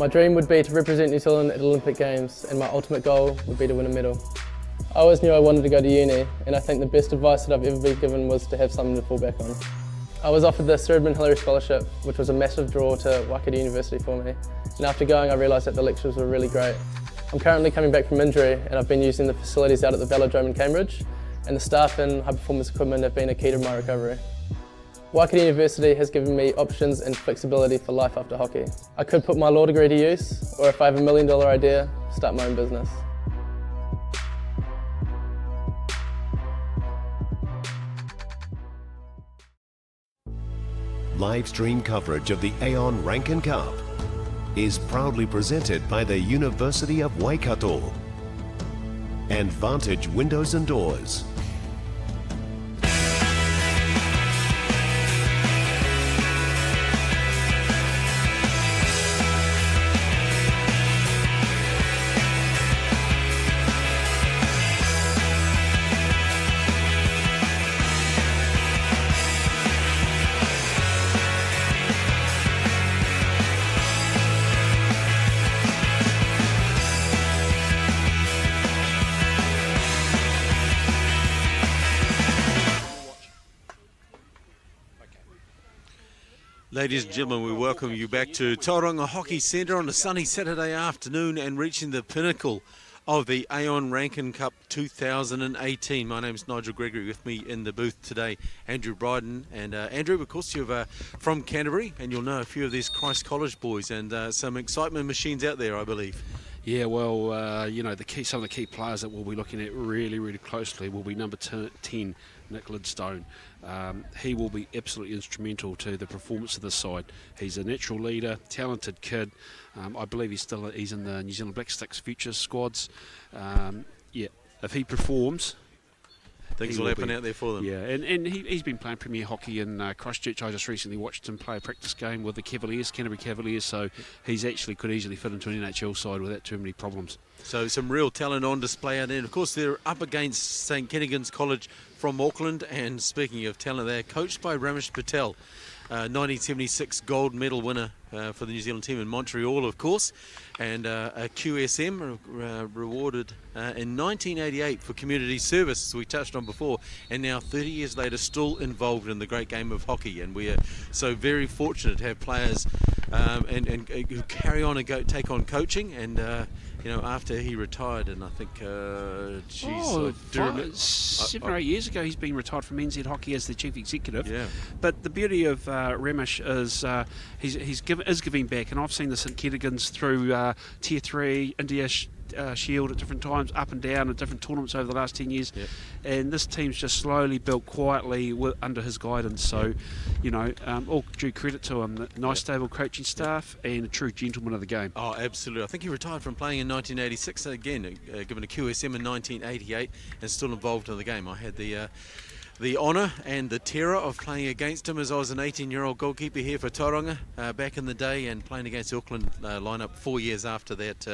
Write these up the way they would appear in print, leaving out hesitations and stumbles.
My dream would be to represent New Zealand at Olympic Games, and my ultimate goal would be to win a medal. I always knew I wanted to go to uni, and I think the best advice that I've ever been given was to have something to fall back on. I was offered the Sir Edmund Hillary Scholarship, which was a massive draw to Waikato University for me, and after going I realised that the lectures were really great. I'm currently coming back from injury, and I've been using the facilities out at the Velodrome in Cambridge, and the staff and high performance equipment have been a key to my recovery. Waikato University has given me options and flexibility for life after hockey. I could put my law degree to use, or if I have $1 million idea, start my own business. Live stream coverage of the Aon Rankin Cup is proudly presented by the University of Waikato and Vantage Windows and Doors. Ladies and gentlemen, we welcome you back to Tauranga Hockey Centre on a sunny Saturday afternoon and reaching the pinnacle of the Aon Rankin Cup 2018. My name's Nigel Gregory. With me in the booth today, Andrew Bryden. And Andrew, of course, you're from Canterbury, and you'll know a few of these Christ College boys and some excitement machines out there, I believe. Yeah, well, you know, some of the key players that we'll be looking at really closely will be number 10, Nick Lidstone. He will be absolutely instrumental to the performance of the side. He's a natural leader, talented kid. I believe he's in the New Zealand Black Sticks Futures squads. Yeah, if he performs, things will happen out there for them. Yeah, and he's been playing Premier Hockey in Christchurch. I just recently watched him play a practice game with the Canterbury Cavaliers, so he's actually could easily fit into an NHL side without too many problems. So some real talent on display out there. And of course, they're up against St Kentigern College from Auckland, and speaking of talent, they're coached by Ramesh Patel, 1976 gold medal winner for the New Zealand team in Montreal, of course, and a QSM rewarded in 1988 for community service, as we touched on before, and now 30 years later still involved in the great game of hockey. And we are so very fortunate to have players and who carry on and take on coaching. And you know, after he retired, and I think 7 or 8 years ago, he's been retired from NZ Hockey as the chief executive. Yeah. But the beauty of Ramesh is he's giving back, and I've seen the St Kentigern through Tier 3, India Shield at different times, up and down at different tournaments over the last 10 years. Yep. And this team's just slowly built quietly under his guidance. So, you know, all due credit to him. Nice, stable coaching staff and a true gentleman of the game. Oh, absolutely. I think he retired from playing in 1986, again, given a QSM in 1988, and still involved in the game. I had the honour and the terror of playing against him as I was an 18-year-old goalkeeper here for Tauranga back in the day, and playing against the Auckland lineup 4 years after that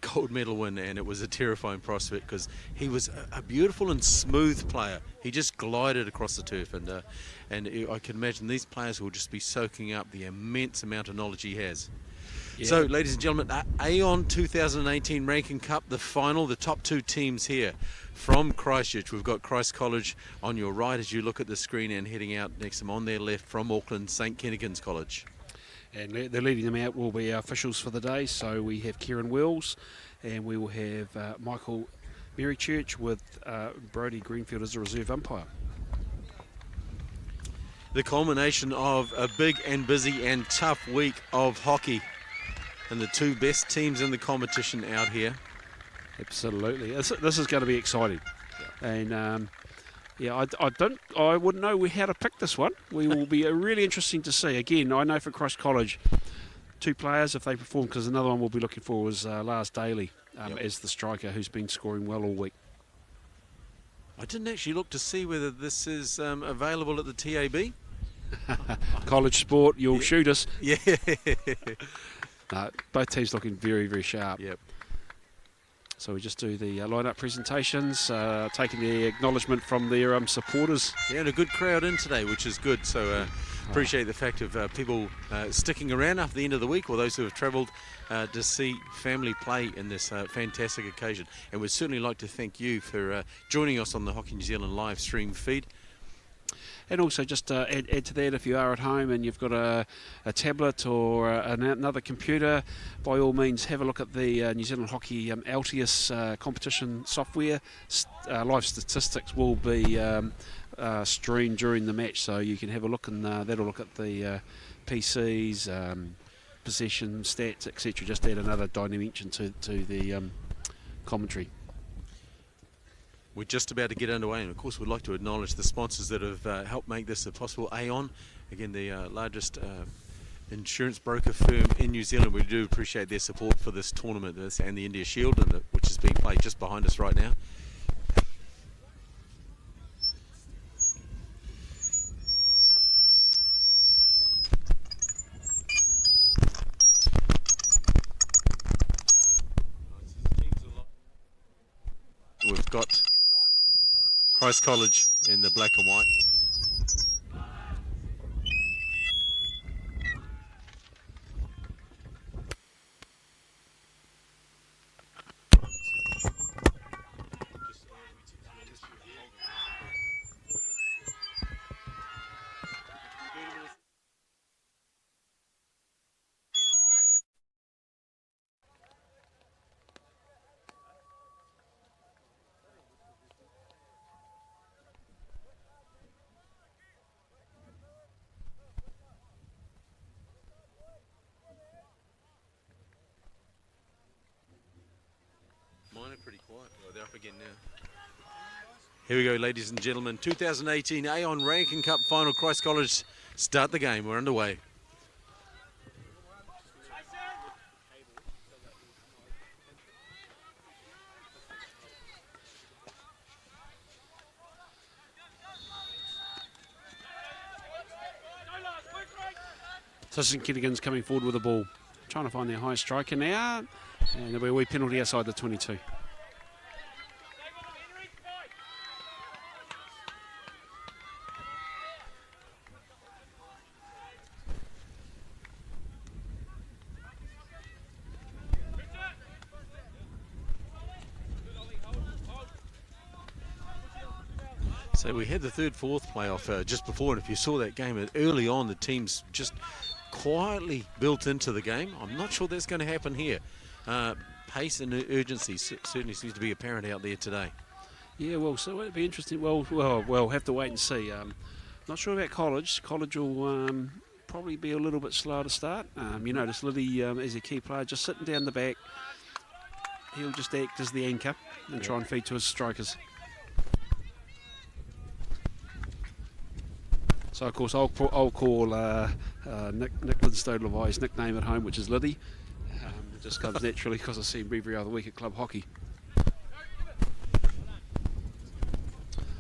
gold medal win, and it was a terrifying prospect because he was a beautiful and smooth player. He just glided across the turf, and I can imagine these players will just be soaking up the immense amount of knowledge he has. Yeah. So, ladies and gentlemen, Aon 2018 Rankin Cup, the final, the top two teams here from Christchurch. We've got Christ College on your right as you look at the screen, and heading out next to them on their left from Auckland, St Kentigern College. And they're leading them out will be our officials for the day. So we have Kieran Wills, and we will have Michael Merrychurch with Brodie Greenfield as a reserve umpire. The culmination of a big and busy and tough week of hockey, and the two best teams in the competition out here. Absolutely, this is going to be exciting. Yeah. And yeah, I wouldn't know how to pick this one. We will be really interesting to see. Again, I know for Christ College, two players if they perform, because another one we'll be looking for is Lars Daly as the striker, who's been scoring well all week. I didn't actually look to see whether this is available at the TAB. College sport, you'll shoot us. Yeah. Both teams looking very sharp. Yep. So we just do the line-up presentations, taking the acknowledgement from their supporters. Yeah, and a good crowd in today, which is good. So Appreciate the fact of people sticking around after the end of the week, or those who have travelled to see family play in this fantastic occasion. And we'd certainly like to thank you for joining us on the Hockey New Zealand live stream feed. And also just add to that, if you are at home and you've got a tablet or another computer, by all means have a look at the New Zealand Hockey Altius competition software. Live statistics will be streamed during the match, so you can have a look, and that'll look at the PCs, possession, stats, etc. Just add another dimension to the commentary. We're just about to get underway, and of course we'd like to acknowledge the sponsors that have helped make this possible. Aon, again the largest insurance broker firm in New Zealand. We do appreciate their support for this tournament and the India Shield, which is being played just behind us right now. We've got Christ College in the black and white. Mine are pretty quiet. Oh, they're up again now. Here we go, ladies and gentlemen. 2018 Aon Rankin Cup final. Christ College start the game. We're underway. So Kentigern's coming forward with the ball, trying to find their high striker now, and there'll be a wee penalty outside the 22. So we had the third-fourth playoff just before, and if you saw that game early on, the teams just quietly built into the game. I'm not sure that's going to happen here. Pace and urgency certainly seems to be apparent out there today. Yeah, well, so it'll be interesting. We'll have to wait and see. Not sure about College. College will probably be a little bit slow to start. You notice Liddy is a key player, just sitting down the back. He'll just act as the anchor and try and feed to his strikers. So, of course, I'll call Nick Lidstone Levi's nickname at home, which is Liddy. It just comes naturally because I see him every other week at club hockey.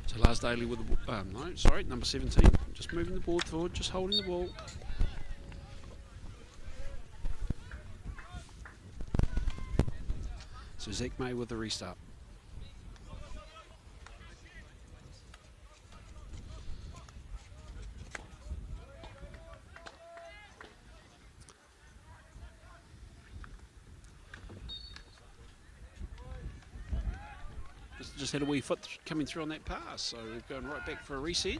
So Lars Daly with the ball. No, sorry, number 17. Just moving the ball forward, just holding the ball. So Zach May with the restart. Just had a wee foot coming through on that pass, so we've gone right back for a reset.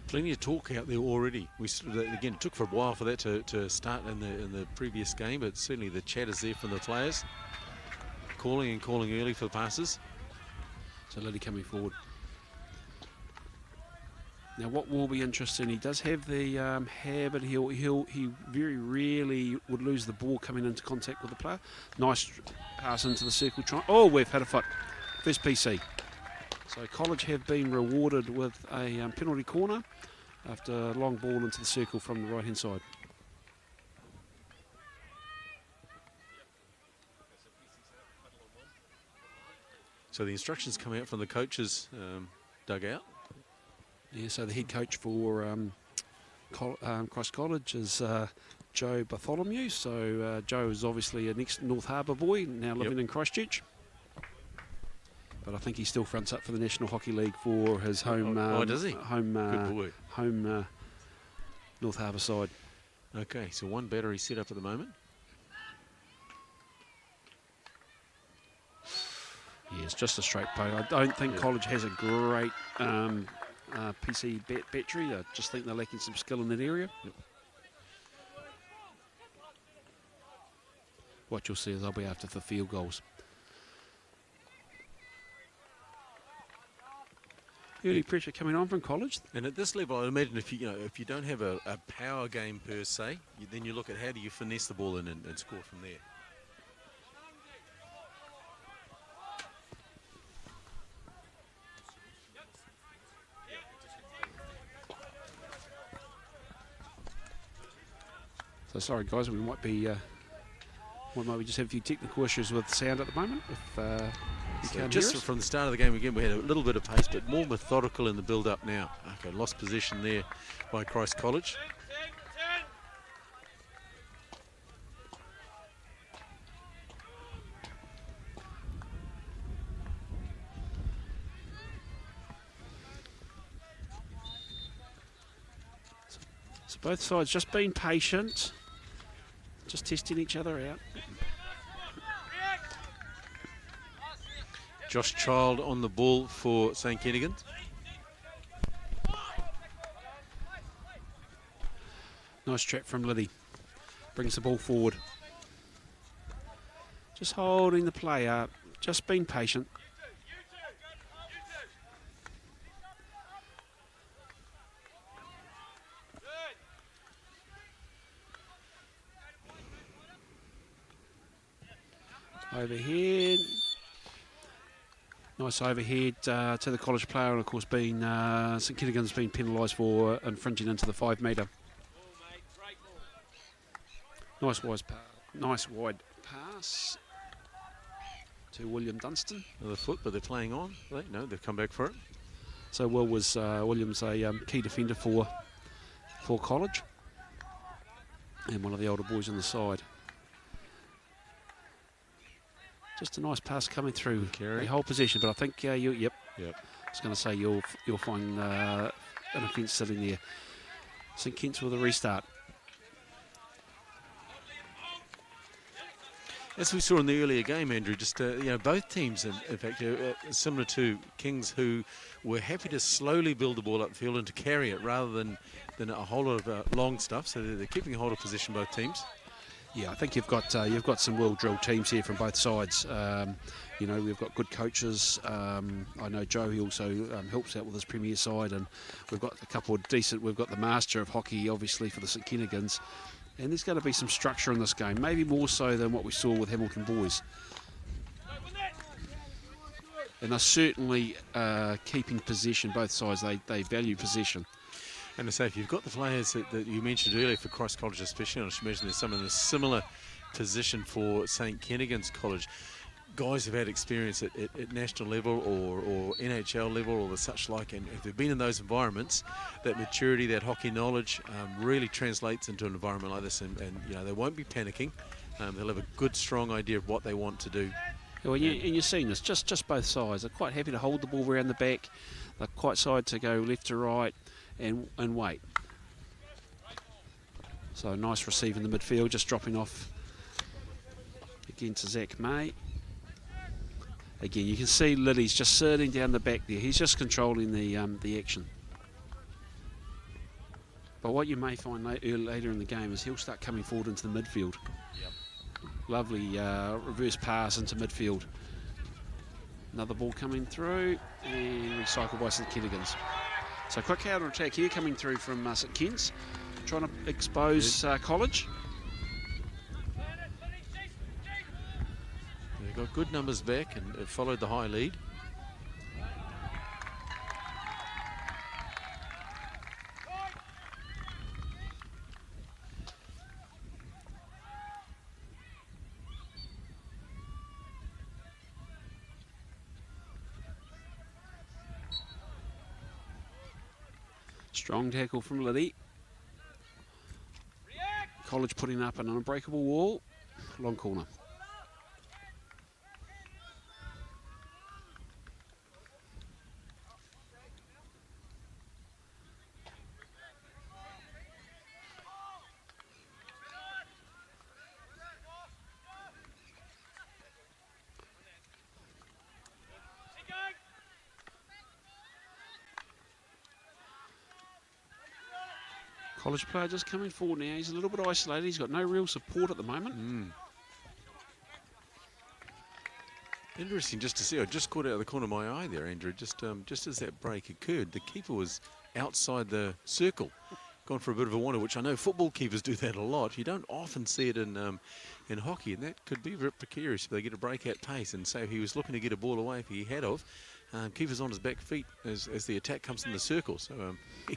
Plenty of talk out there already. Again, it took for a while for that to start in the previous game, but certainly the chat is there from the players, calling early for passes. So Liddy coming forward. Now, what will be interesting, he does have the habit. He very rarely would lose the ball coming into contact with the player. Nice pass into the circle. Oh, we've had a foot. First PC. So College have been rewarded with a penalty corner after a long ball into the circle from the right-hand side. So the instructions come out from the coach's dugout. Yeah, so the head coach for Christ College is Joe Bartholomew. So Joe is obviously a next North Harbour boy, now living in Christchurch. but I think he still fronts up for the National Hockey League for his home. Does he? Home. Good boy. Home. North Harbour side. Okay, so one battery set up at the moment. Yeah, it's just a straight play. I don't think College has a great PC battery. I just think they're lacking some skill in that area. Yep. What you'll see is they'll be after the field goals. Early pressure coming on from College. And at this level, I imagine if you don't have a power game per se, then you look at how do you finesse the ball in and score from there. So sorry guys, we might be just have a few technical issues with sound at the moment. If you So can't just hear us. from the start of the game again, we had a little bit of pace, but more methodical in the build-up now. Okay, lost possession there by Christ College. So both sides just being patient, just testing each other out. Josh Child on the ball for St. Kentigern. Nice trap from Liddy. Brings the ball forward. Just holding the play up, just being patient. Overhead. Nice overhead to the College player, and of course being St Kentigern's been penalised for infringing into the 5 metre. Nice wide pass to William Dunstan. Another foot, but they're playing on. No, they've come back for it. So Will was Williams a key defender for College, and one of the older boys on the side. Just a nice pass coming through the whole possession, but I think yep. I was going to say you'll find an offence sitting there. St Kent's with a restart. As we saw in the earlier game, Andrew, just both teams, in fact, similar to Kings, who were happy to slowly build the ball up the field and to carry it rather than a whole lot of long stuff. So they're keeping a hold of possession, both teams. Yeah, I think you've got some well-drilled teams here from both sides. We've got good coaches. I know Joe, he also helps out with his premier side, and we've got a couple of decent. We've got the master of hockey, obviously, for the St Kentigans, and there's going to be some structure in this game, maybe more so than what we saw with Hamilton boys. And they're certainly keeping possession. Both sides, they value possession. And to say, if you've got the players that you mentioned earlier for Christ College especially, and I should imagine there's some in a similar position for St Kentigern's College, guys who've had experience at national level or NHL level or the such like, and if they've been in those environments, that maturity, that hockey knowledge really translates into an environment like this, and they won't be panicking. They'll have a good, strong idea of what they want to do. Well, you're seeing this, just both sides. They're quite happy to hold the ball around the back. They're quite side to go left to right and wait. So nice receive in the midfield, just dropping off again to Zach May. Again, you can see Liddy's just sitting down the back there. He's just controlling the action. But what you may find later in the game is he'll start coming forward into the midfield. Yep. Lovely reverse pass into midfield. Another ball coming through and recycled by St Kentigern's. So quick counter attack here coming through from St Kent's, trying to expose College. They've got good numbers back and have followed the high lead. Strong tackle from Liddy. College putting up an unbreakable wall. Long corner. College player just coming forward now. He's a little bit isolated. He's got no real support at the moment. Interesting just to see. I just caught out of the corner of my eye there, Andrew. Just as that break occurred, the keeper was outside the circle, gone for a bit of a wander, which I know football keepers do that a lot. You don't often see it in hockey, and that could be a bit precarious if they get a break at pace. And so he was looking to get a ball away if he had of. Keeper's on his back feet as the attack comes in the circle. So he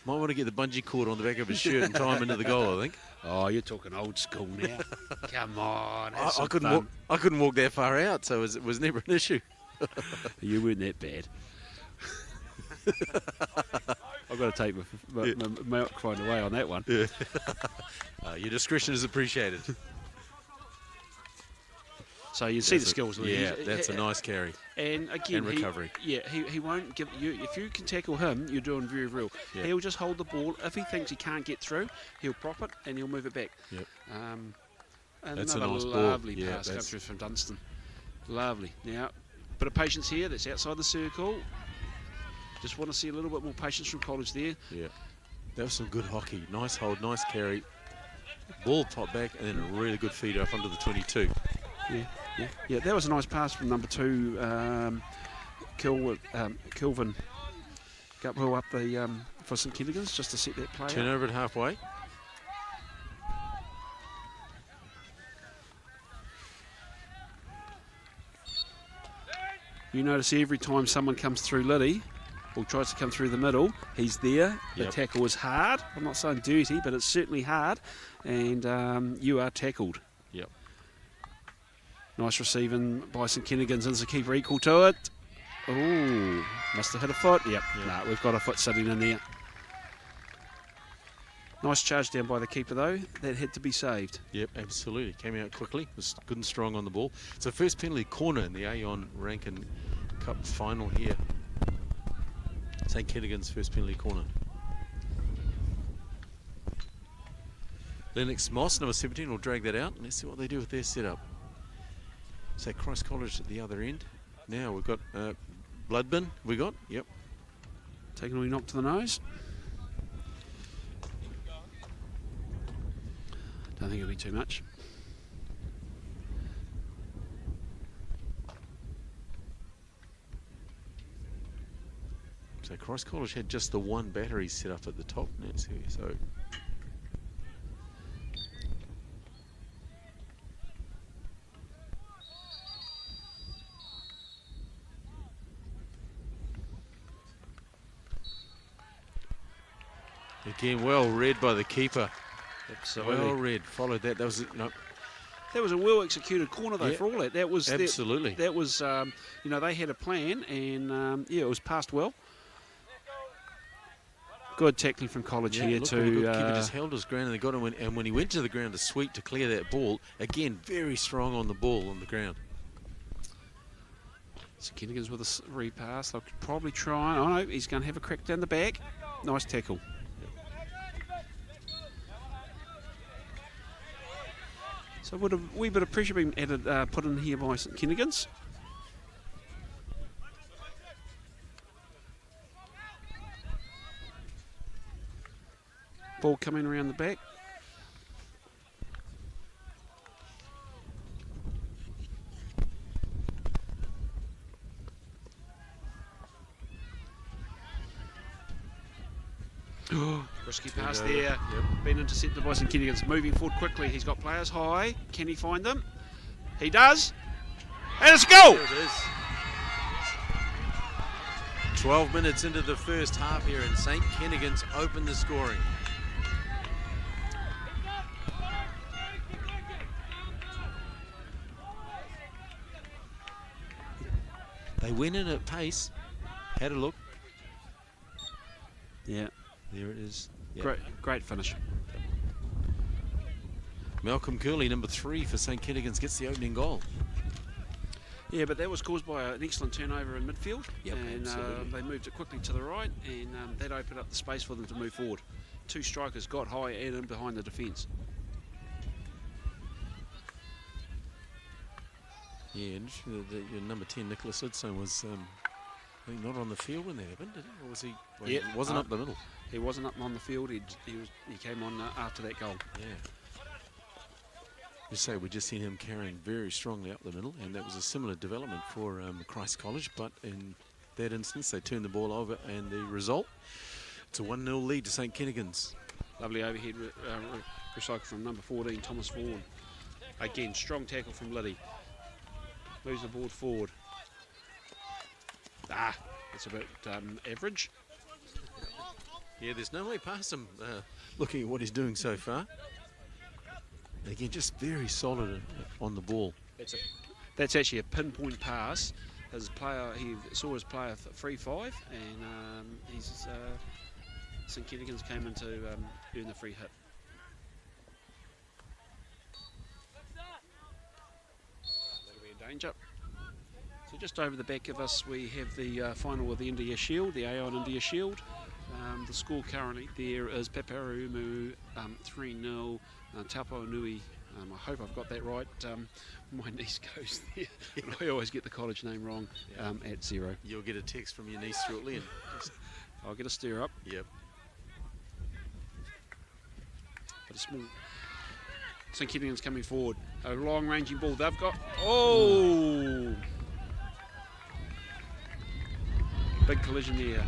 might want to get the bungee cord on the back of his shirt and tie him into the goal, I think. Oh, you're talking old school now. Come on. I couldn't walk that far out, so it was never an issue. You weren't that bad. I've got to take my microphone away on that one. Yeah. Your discretion is appreciated. So you see the skills. Yeah, that's a nice carry. And again, and recovery. He won't give you. If you can tackle him, you're doing very well. Yep. He'll just hold the ball. If he thinks he can't get through, he'll prop it and he'll move it back. Yep. That's another nice lovely pass come through from Dunstan. Lovely. Now, bit of patience here. That's outside the circle. Just want to see a little bit more patience from College there. Yeah, that was some good hockey. Nice hold, nice carry. Ball top back, and then a really good feed up under the 22. Yeah. That was a nice pass from number 2, Kelvin Gupwell up the for St Kentigern just to set that play. Turnover at halfway. You notice every time someone comes through Liddy or tries to come through the middle, he's there. The tackle is hard. I'm not saying dirty, but it's certainly hard, and you are tackled. Yep. Nice receiving by St Kentigern, and the keeper equal to it. Oh, must have hit a foot. Yep. Nah, we've got a foot sitting in there. Nice charge down by the keeper, though. That had to be saved. Yep, absolutely. Came out quickly. Was good and strong on the ball. It's the first penalty corner in the Aon Rankin Cup final here. St Kentigern's first penalty corner. Lennox Moss, number 17, will drag that out. Let's see what they do with their setup. So Christ College at the other end. Now we've got Bloodbin. Yep. Taking a wee knock to the nose. Don't think it'll be too much. So Christ College had just the one battery set up at the top. Let's see. So again, well read by the keeper. Absolutely. Well read. Followed that. That was That was a well executed corner though. Yeah. For all that, that was absolutely. That was they had a plan, and it was passed well. Good tackling from College here look, too. The keeper just held his ground and they got him. And when he went to the ground to sweep to clear that ball, again very strong on the ball on the ground. So Kentigern's with a repass. They'll probably try. Oh no, he's going to have a crack down the back. Nice tackle. So would a wee bit of pressure been added, put in here by St Kentigern's? Ball coming around the back. Risky pass there. Yep. Been intercepted by St Kentigern's. Moving forward quickly. He's got players high. Can he find them? He does. And it's a goal! There it is. 12 minutes into the first half here, and St Kentigern's opened the scoring. They went in at pace. Had a look. Yeah. There it is. Yep. Great finish. Malcolm Curley, number 3 for St Kentigern's, gets the opening goal. Yeah, but that was caused by an excellent turnover in midfield. Yep, and absolutely. they moved it quickly to the right, and that opened up the space for them to move forward. 2 strikers got high and in behind the defence. Yeah, and your number 10, Nicholas Idson, was I think not on the field when that happened, did he? Or was he? Well, Yeah, he wasn't up the middle. He wasn't up on the field. He came on after that goal. Yeah. You say we just seen him carrying very strongly up the middle, and that was a similar development for Christ College, but in that instance they turned the ball over, and the result, it's a 1-0 lead to St Kentigern's. Lovely overhead recycle from number 14, Thomas Vaughan. Again, strong tackle from Liddy. Moves the board forward. It's a bit average. Yeah, there's no way past him, looking at what he's doing so far. Again, just very solid on the ball. That's actually a pinpoint pass. His player, he saw his player free 5, and St Kentigern's came in to earn the free hit. That'll be a danger. So just over the back of us, we have the final of the India Shield, the Aon India Shield. The score currently there is Paparumu 3-0, Taupo Nui. I hope I've got that right. My niece goes there, and I always get the college name wrong, at 0. You'll get a text from your niece shortly, and I'll get a stir up. yep. But a small. St Kentigern's coming forward. A long ranging ball they've got. Oh! Big collision there.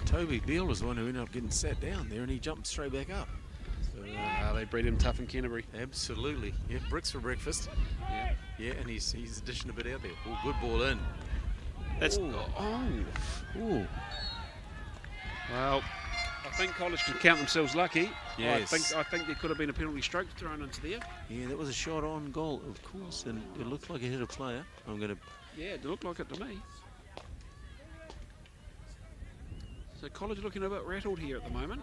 Toby Beale was the one who ended up getting sat down there, and he jumped straight back up. So they bred him tough in Canterbury. Absolutely. Yeah, bricks for breakfast. Yeah. Yeah, and he's dishing a bit out there. Oh, good ball in. That's Ooh. Ooh. Well, I think College can count themselves lucky. Yes. I think there could have been a penalty stroke thrown into there. Yeah, that was a shot on goal, of course, and it looked like it hit a player. Yeah, it looked like it to me. So College looking a bit rattled here at the moment.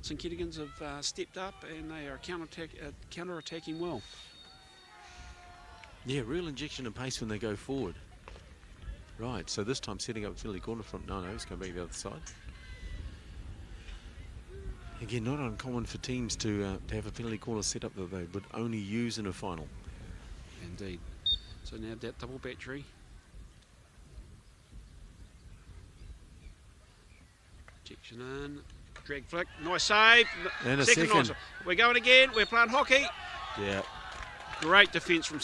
St Kentigern's have stepped up, and they are counter-attacking well. Yeah, real injection of pace when they go forward. Right, so this time setting up Philly corner from he's going back the other side. Again, not uncommon for teams to have a penalty corner set up that they would only use in a final. Indeed. So now that double battery. Injection in. Drag flick. Nice save. And a second. Nice. We're going again. We're playing hockey. Yeah. Great defence from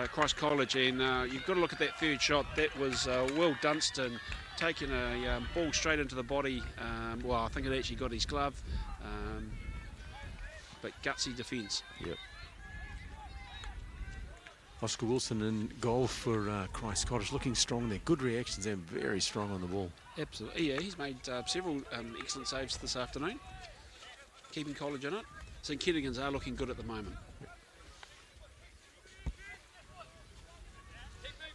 Christ College, and you've got to look at that third shot. That was Will Dunstan taking a ball straight into the body. Well, I think it actually got his glove, but gutsy defence. Yep. Oscar Wilson in goal for Christ College, looking strong there. Good reactions and very strong on the ball. Absolutely, yeah. He's made several excellent saves this afternoon, keeping College in it. St Kentigern's are looking good at the moment.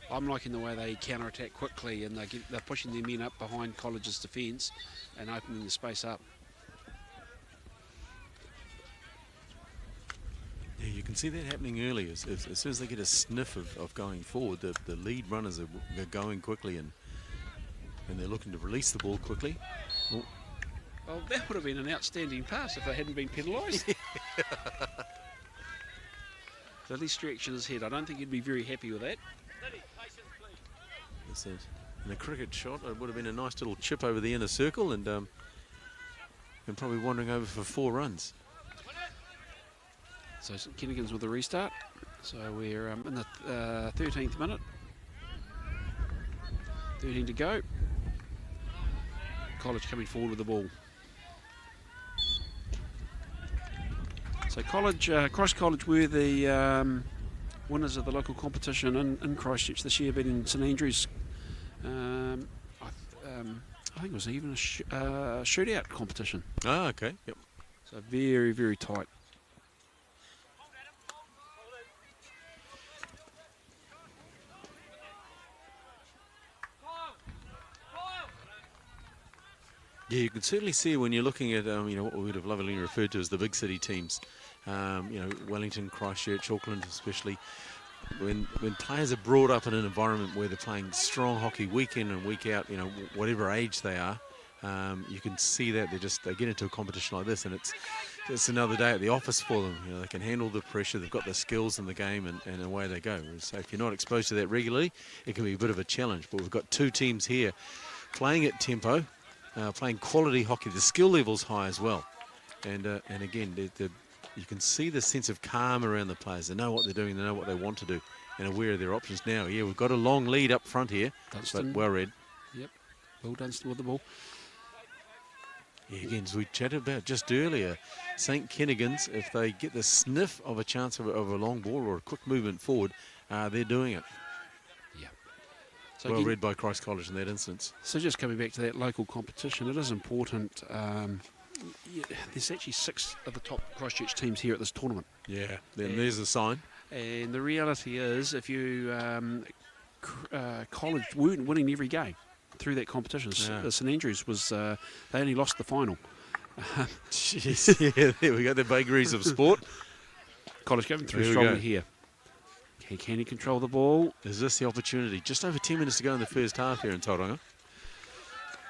I'm liking the way they counter-attack quickly, and they're pushing their men up behind College's defence and opening the space up. Yeah, you can see that happening early. As soon as they get a sniff of going forward, the lead runners are going quickly, and they're looking to release the ball quickly. Oh. Well, that would have been an outstanding pass if they hadn't been penalised. So at least stretching his head. I don't think he'd be very happy with that. In a cricket shot, it would have been a nice little chip over the inner circle, and probably wandering over for 4 runs. So St Kentigern's with a restart. So we're in the 13th minute. 13 to go. College coming forward with the ball. So College, Christ College were the winners of the local competition in Christchurch this year, beating St Andrews. I think it was even a shootout competition. Ah, okay. Yep. So very, very tight. Yeah, you can certainly see when you're looking at what we would have lovingly referred to as the big city teams. Wellington, Christchurch, Auckland especially. When players are brought up in an environment where they're playing strong hockey week in and week out, whatever age they are, you can see that they get into a competition like this, and it's It's another day at the office for them. You know, they can handle the pressure. They've got the skills in the game, and away they go. So if you're not exposed to that regularly, it can be a bit of a challenge. But we've got two teams here playing at tempo, playing quality hockey. The skill level's high as well. And again, you can see the sense of calm around the players. They know what they're doing. They know what they want to do, and aware of their options now. Yeah, we've got a long lead up front here, Dunstan. but well read. Yep, Will Dunstan with the ball. Yeah, again, as we chatted about just earlier, St Kentigern's, if they get the sniff of a chance of a long ball or a quick movement forward, they're doing it. Yeah. So Well again, read by Christ College in that instance. So just coming back to that local competition, it is important. There's actually 6 of the top Christchurch teams here at this tournament. Yeah, then there's the sign. And the reality is, if you college weren't winning every game through that competition. Yeah. St Andrews was they only lost the final. Jeez, yeah, there we go, the vagaries of sport. College going through Here we strongly go. here. Can he control the ball? Is this the opportunity? Just over 10 minutes to go in the first half here in Tauranga.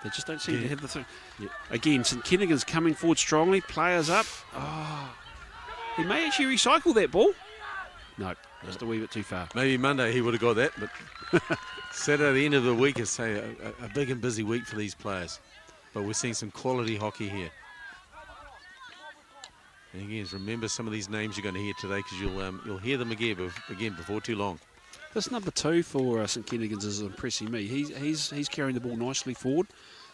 They just don't seem Yeah. to have the thing. Yeah. Again, St Kentigern's coming forward strongly. Players up. Oh, he may actually recycle that ball. No, just a wee bit too far. Maybe Monday he would have got that, but Saturday, the end of the week, is say a big and busy week for these players. But we're seeing some quality hockey here. And again, remember some of these names you're going to hear today, because you'll hear them again before too long. This number 2 for St Kentigern's is impressing me. He's carrying the ball nicely forward.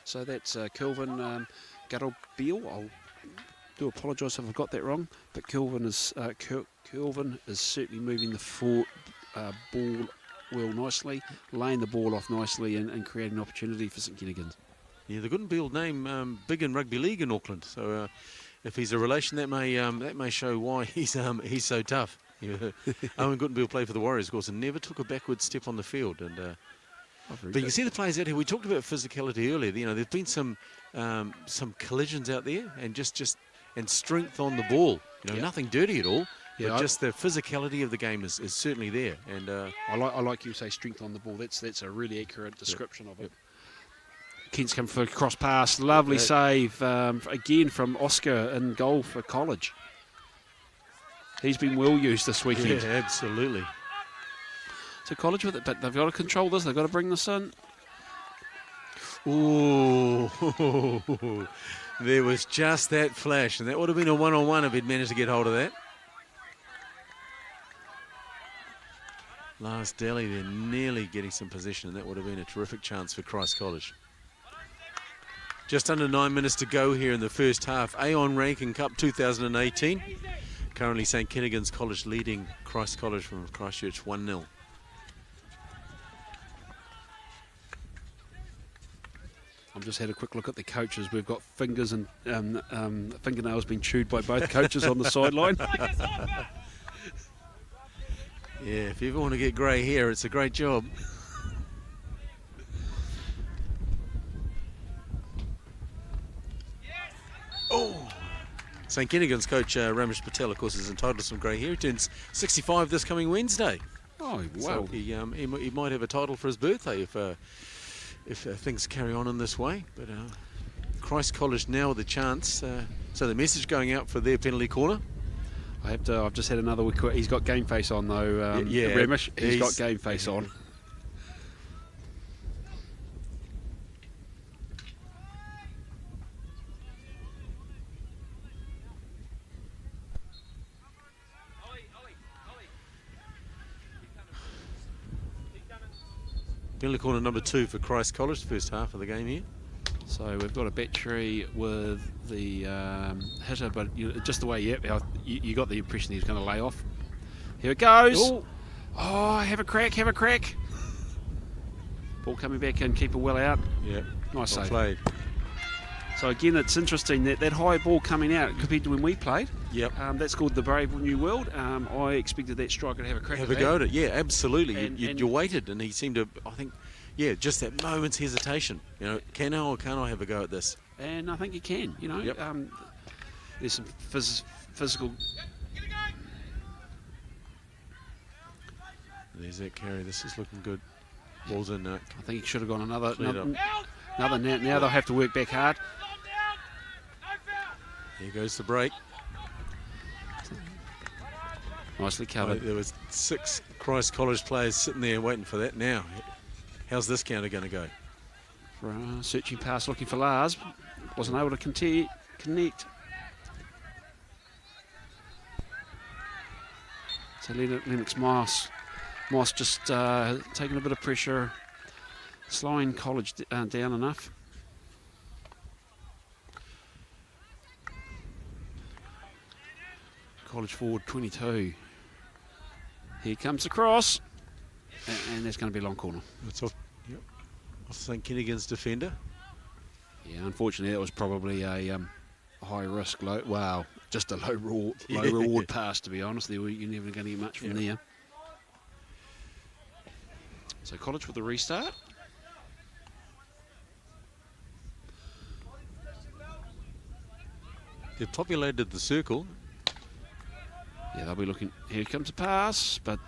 So that's Kelvin Garobeel. I'll do apologise if I've got that wrong, but Kelvin is certainly moving the ball well nicely, laying the ball off nicely, and creating an opportunity for St Kentigern's. Yeah, the Goodenbiel name big in rugby league in Auckland. So if he's a relation, that may show why he's so tough. Yeah. Owen Goodenbiel played for the Warriors, of course, and never took a backward step on the field. And but you can see the players out here. We talked about physicality earlier. You know, there's been some collisions out there, and just strength on the ball. You know, Yep. Nothing dirty at all. Yeah, But just the physicality of the game is certainly there. And I like you say strength on the ball. That's a really accurate description of it. Kent's come for a cross pass. Lovely save again from Oscar in goal for College. He's been well used this weekend. yeah, absolutely. So College with it, but they've got to control this. They've got to bring this in. Ooh, there was just that flash, and that would have been a one-on-one if he'd managed to get hold of that. Last Delhi, they're nearly getting some possession, and that would have been a terrific chance for Christ College. Just under 9 minutes to go here in the first half. Aon Rankin Cup 2018. Currently St Kentigern's College leading Christ College from Christchurch 1-0. I've just had a quick look at the coaches. We've got fingers and fingernails being chewed by both coaches on the sideline. Yeah, if you ever want to get grey hair, it's a great job. Oh! St Kentigern's coach Ramesh Patel, of course, is entitled to some grey hair. He turns 65 this coming Wednesday. Oh, wow. So he might have a title for his birthday if things carry on in this way. But Christ College now with the chance. So the message going out for their penalty corner. I've just had another week. He's got game face on though. Yeah, Remish, he's got game face on. Penalty corner number 2 for Christ College, first half of the game here. So we've got a battery with the hitter, but just the way you got the impression he was going to lay off. Here it goes. Oh. Oh, have a crack. Ball coming back in, keeper well out. Yeah, Nice well save. played. So again, it's interesting that high ball coming out compared to when we played. Yep. That's called the Brave New World. I expected that striker to have a crack. Have a go at it. Yeah, absolutely. And You waited, and he seemed to, I think, yeah, just that moment's hesitation. You know, can I or can't I have a go at this? And I think you can. You know, Yep. there's some physical. There's that carry. This is looking good. Ball's in. I think he should have gone another. Cleared up. Now they'll have to work back hard. Here goes the break. Nicely covered. There was 6 Christ College players sitting there waiting for that. Now, how's this counter going to go? Searching pass, looking for Lars. Wasn't able to connect. So Lennox Moss just taking a bit of pressure, slowing College down enough. College forward 22. Here comes the cross, and there's going to be a long corner. It's off St Kentigern's defender. Yeah, unfortunately, that was probably a high risk, just a low reward pass, to be honest. You're never going to get much from there. So College with the restart. They've populated the circle. Yeah, they'll be looking. Here comes a pass, but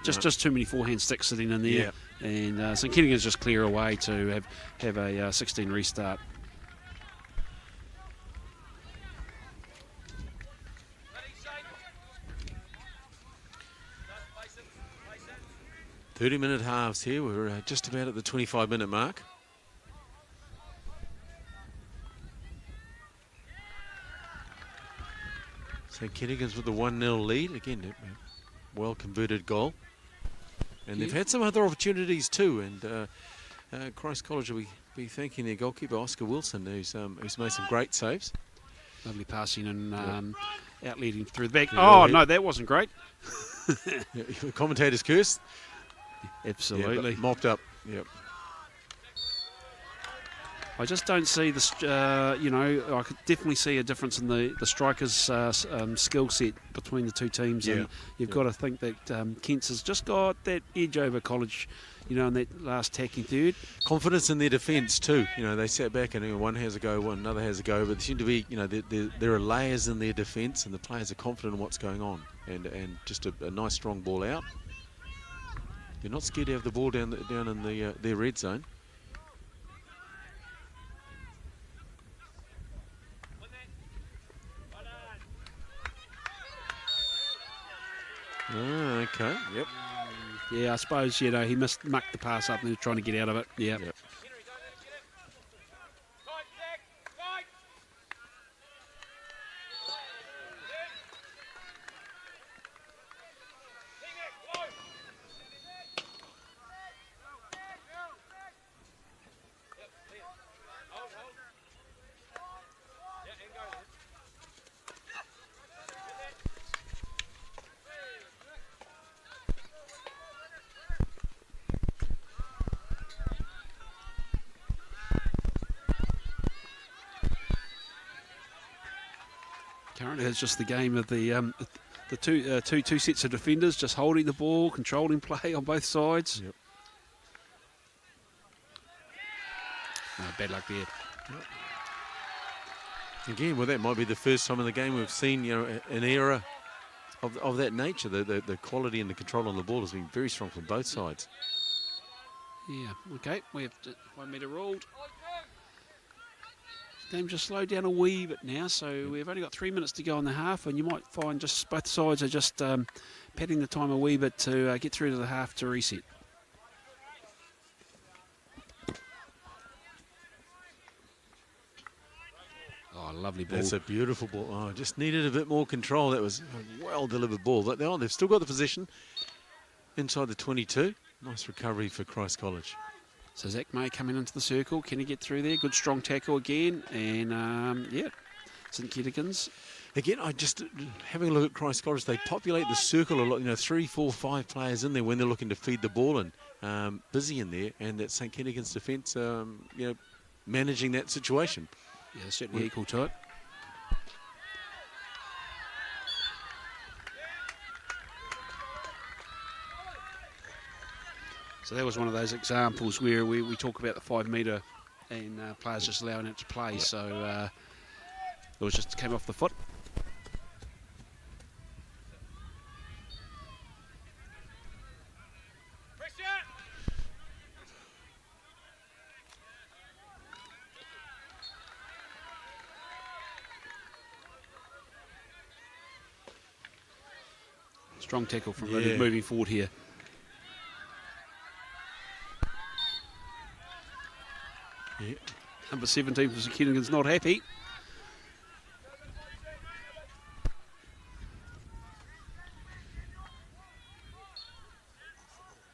just too many forehand sticks sitting in there. Yeah. And St Kentigern's just clear away to have a 16 restart. "30-minute halves here. We're just about at the 25-minute mark. St Kentigern's with the 1-0 lead. Again, a well-converted goal. And they've had some other opportunities too. And Christ College will be thanking their goalkeeper, Oscar Wilson, who's made some great saves. Lovely passing and out leading through the back. Yeah, no, that wasn't great. The commentator's curse. Absolutely. Yeah, mopped up. Yep. I just don't see this, I could definitely see a difference in the strikers' skill set between the two teams. Yeah. And you've got to think that Kent's has just got that edge over College, in that last tacking third. Confidence in their defence too. They sat back and one has a go, another has a go, but they seem to be, there are layers in their defence, and the players are confident in what's going on, and just a nice strong ball out. They're not scared to have the ball down in their red zone. Okay, yep. Yeah, I suppose, he mucked the pass up and he was trying to get out of it. Yeah. Yep. Currently, it's just the game of the two sets of defenders just holding the ball, controlling play on both sides. Yep. Bad luck there. Yep. Again, that might be the first time in the game we've seen, an era of that nature. The quality and the control on the ball has been very strong from both sides. Yeah. Okay. We have 1 metre ruled. Game just slowed down a wee bit now, so we've only got 3 minutes to go in the half, and you might find just both sides are just padding the time a wee bit to get through to the half to reset. Oh, lovely ball. That's a beautiful ball. Oh, just needed a bit more control. That was a well-delivered ball. But they've still got the position inside the 22. Nice recovery for Christ College. So Zach May coming into the circle. Can he get through there? Good strong tackle again. And, St Kentigern's. Again, having a look at Christ College, they populate the circle a lot. 3, 4, 5 players in there when they're looking to feed the ball in. Busy in there. And that St Kentigern's defence, managing that situation. Yeah, they're certainly equal to it. So that was one of those examples where we talk about the 5 metre and players just allowing it to play. Yep. So it was just came off the foot. Strong tackle from Yeah. Rankin moving forward here. Yeah. Number 17 for St Kentigern's not happy.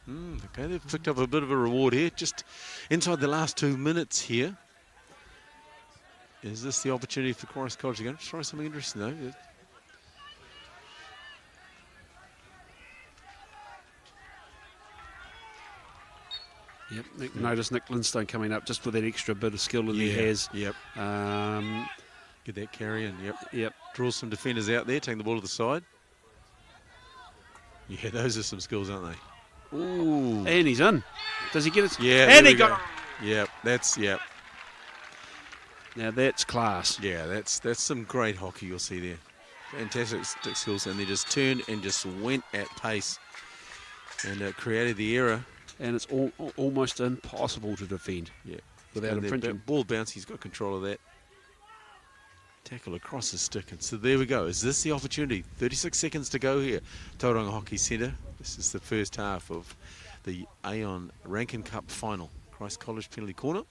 Okay, they've picked up a bit of a reward here, just inside the last 2 minutes here. Is this the opportunity for Christ College to try something interesting though? Yep, notice Nick Lindstone coming up just with that extra bit of skill that he has. Yep. Get that carry in, Yep. Draws some defenders out there, taking the ball to the side. Yeah, those are some skills, aren't they? Ooh. And he's in. Does he get it? Yeah, and there he we got go. Yep. Now that's class. Yeah, that's some great hockey you'll see there. Fantastic skills, and they just turned and just went at pace and created the error. And it's almost impossible to defend. Yeah, without and infringing. Ball bounce, he's got control of that. Tackle across the stick, and so there we go. Is this the opportunity? 36 seconds to go here. Tauranga Hockey Centre. This is the first half of the Aon Rankin Cup final. Christ College penalty corner.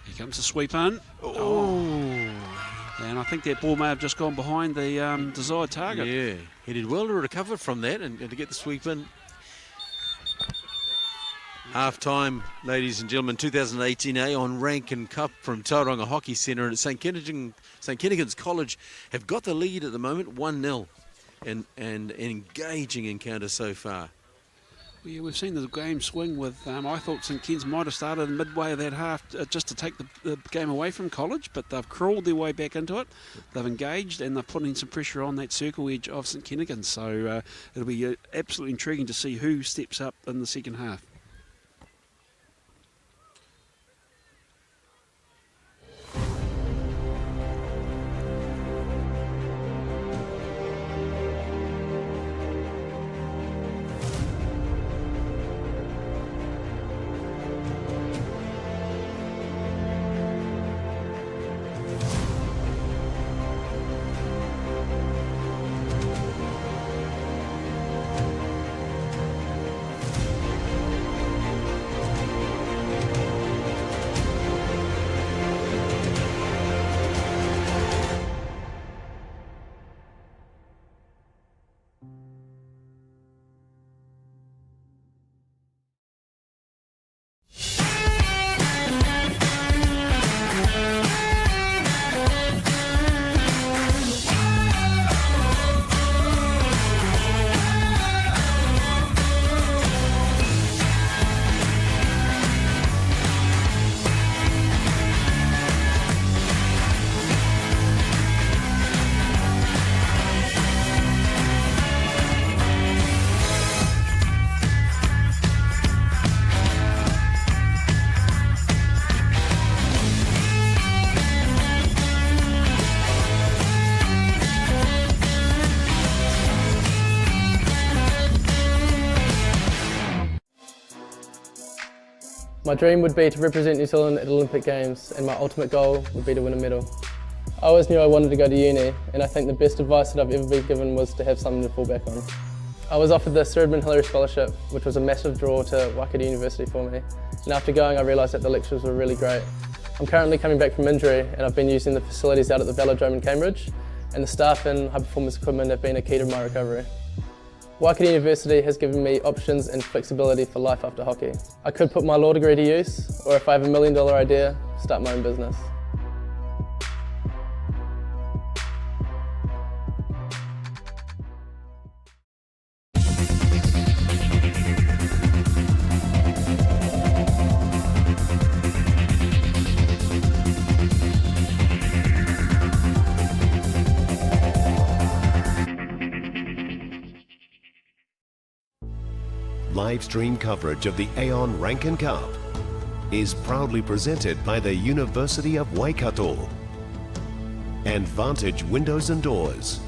Here comes the sweep in. And I think that ball may have just gone behind the desired target. Yeah, he did well to recover from that and to get the sweep in. Half time, ladies and gentlemen, 2018 Aon Rankin Cup from Tauranga Hockey Centre at St Kentigern's College have got the lead at the moment, 1-0, and an engaging encounter so far. Yeah, we've seen the game swing with, I thought St Ken's might have started midway of that half just to take the game away from College, but they've crawled their way back into it. They've engaged and they're putting some pressure on that circle edge of St Kentigern. So it'll be absolutely intriguing to see who steps up in the second half. My dream would be to represent New Zealand at Olympic Games, and my ultimate goal would be to win a medal. I always knew I wanted to go to uni, and I think the best advice that I've ever been given was to have something to fall back on. I was offered the Sir Edmund Hillary Scholarship, which was a massive draw to Waikato University for me, and after going I realised that the lectures were really great. I'm currently coming back from injury, and I've been using the facilities out at the Velodrome in Cambridge, and the staff and high performance equipment have been a key to my recovery. Waikato University has given me options and flexibility for life after hockey. I could put my law degree to use, or if I have $1 million idea, start my own business. Live stream coverage of the Aon Rankin Cup is proudly presented by the University of Waikato and Vantage Windows and Doors.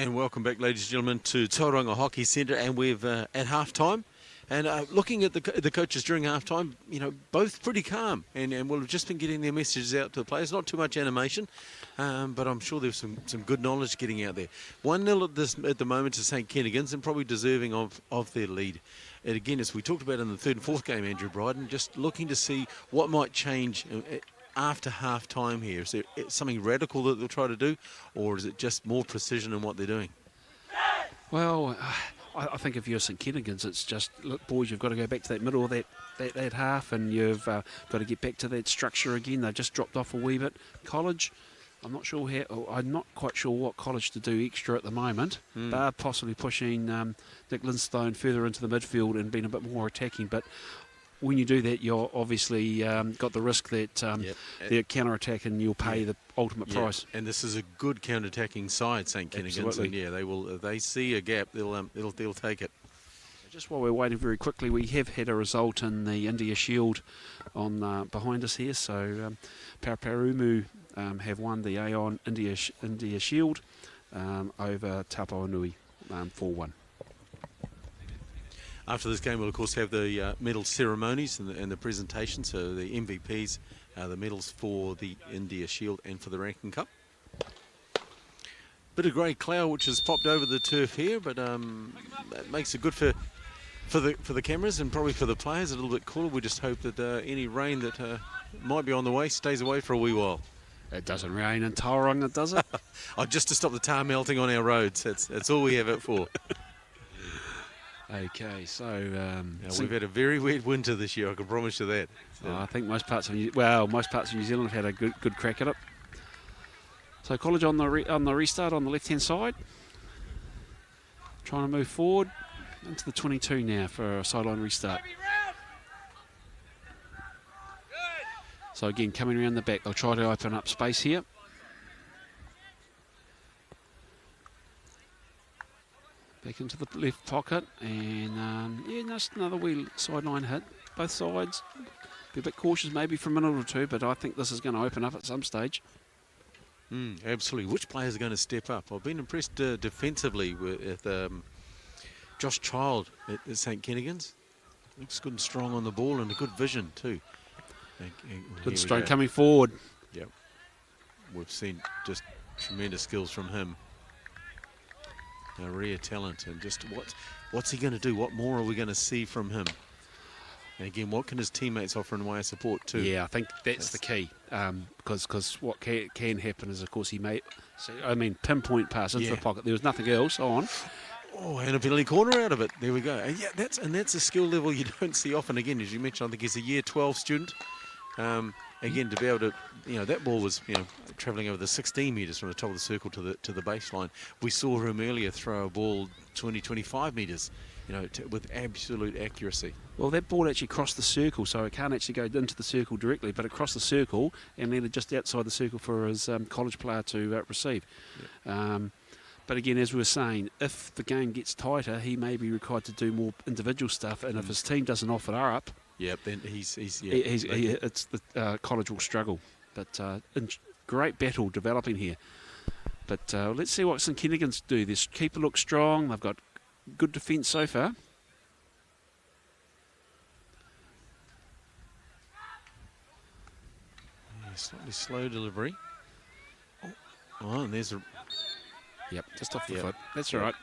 And welcome back, ladies and gentlemen, to Tauranga Hockey Centre, and we've at half-time. And looking at the coaches during half-time, both pretty calm, and we've just been getting their messages out to the players. Not too much animation, but I'm sure there's some good knowledge getting out there. 1-0 at the moment to St Kentigern, and probably deserving of their lead. And again, as we talked about in the third and fourth game, Andrew Bryden, just looking to see what might change after half-time here. Is there something radical that they'll try to do, or is it just more precision in what they're doing? Well, I think if you're St Kentigern's, it's just, look, boys, you've got to go back to that middle of that half, and you've got to get back to that structure again. They've just dropped off a wee bit. College, I'm not quite sure what College to do extra at the moment, bar possibly pushing Nick Lindstone further into the midfield and being a bit more attacking. But when you do that, you're obviously got the risk that they're counter-attack and you'll pay the ultimate price. And this is a good counter-attacking side, St Kentigern's, and if they see a gap, they'll take it. Just while we're waiting very quickly, we have had a result in the India Shield on behind us here. So Paraparumu have won the Aon India Shield over Mt Maunganui 4-1. After this game, we'll of course have the medal ceremonies and the presentation. So the MVPs, the medals for the India Shield and for the Rankin Cup. Bit of grey cloud which has popped over the turf here, but that makes it good for the cameras and probably for the players. A little bit cooler. We just hope that any rain that might be on the way stays away for a wee while. It doesn't rain in Tauranga, does it? Just to stop the tar melting on our roads. That's all we have it for. Okay, so we've had a very wet winter this year. I can promise you that. So. I think most parts of New Zealand have had a good crack at it. So College on the restart on the left-hand side, trying to move forward into the 22 now for a sideline restart. So again, coming around the back, they'll try to open up space here. Back into the left pocket, and just another wee sideline hit. Both sides, be a bit cautious maybe for a minute or two, but I think this is going to open up at some stage. Absolutely. Which players are going to step up? I've been impressed defensively with Josh Child at St Kentigern's. Looks good and strong on the ball and a good vision too. Good stroke coming forward. Yep. We've seen just tremendous skills from him. A rare talent, and just what's he going to do? What more are we going to see from him? And again, what can his teammates offer in way of support too? Yeah, I think that's the key. Because what can happen is, of course, he may, pinpoint pass into the pocket. There was nothing else on. Oh, and a penalty corner out of it. There we go. And that's a skill level you don't see often. Again, as you mentioned, I think he's a Year 12 student. Again, to be able to, that ball was, travelling over the 16 metres from the top of the circle to the baseline. We saw him earlier throw a ball 20, 25 metres, with absolute accuracy. Well, that ball actually crossed the circle, so it can't actually go into the circle directly, but it crossed the circle and landed just outside the circle for his College player to receive. Yep. But again, as we were saying, if the game gets tighter, he may be required to do more individual stuff, and if his team doesn't offer up, then it's the College will struggle. But great battle developing here. But let's see what St Kentigern's do. This keeper looks strong. They've got good defence so far. Slightly slow delivery. Oh, and there's a... Yep, just off the foot. That's all right.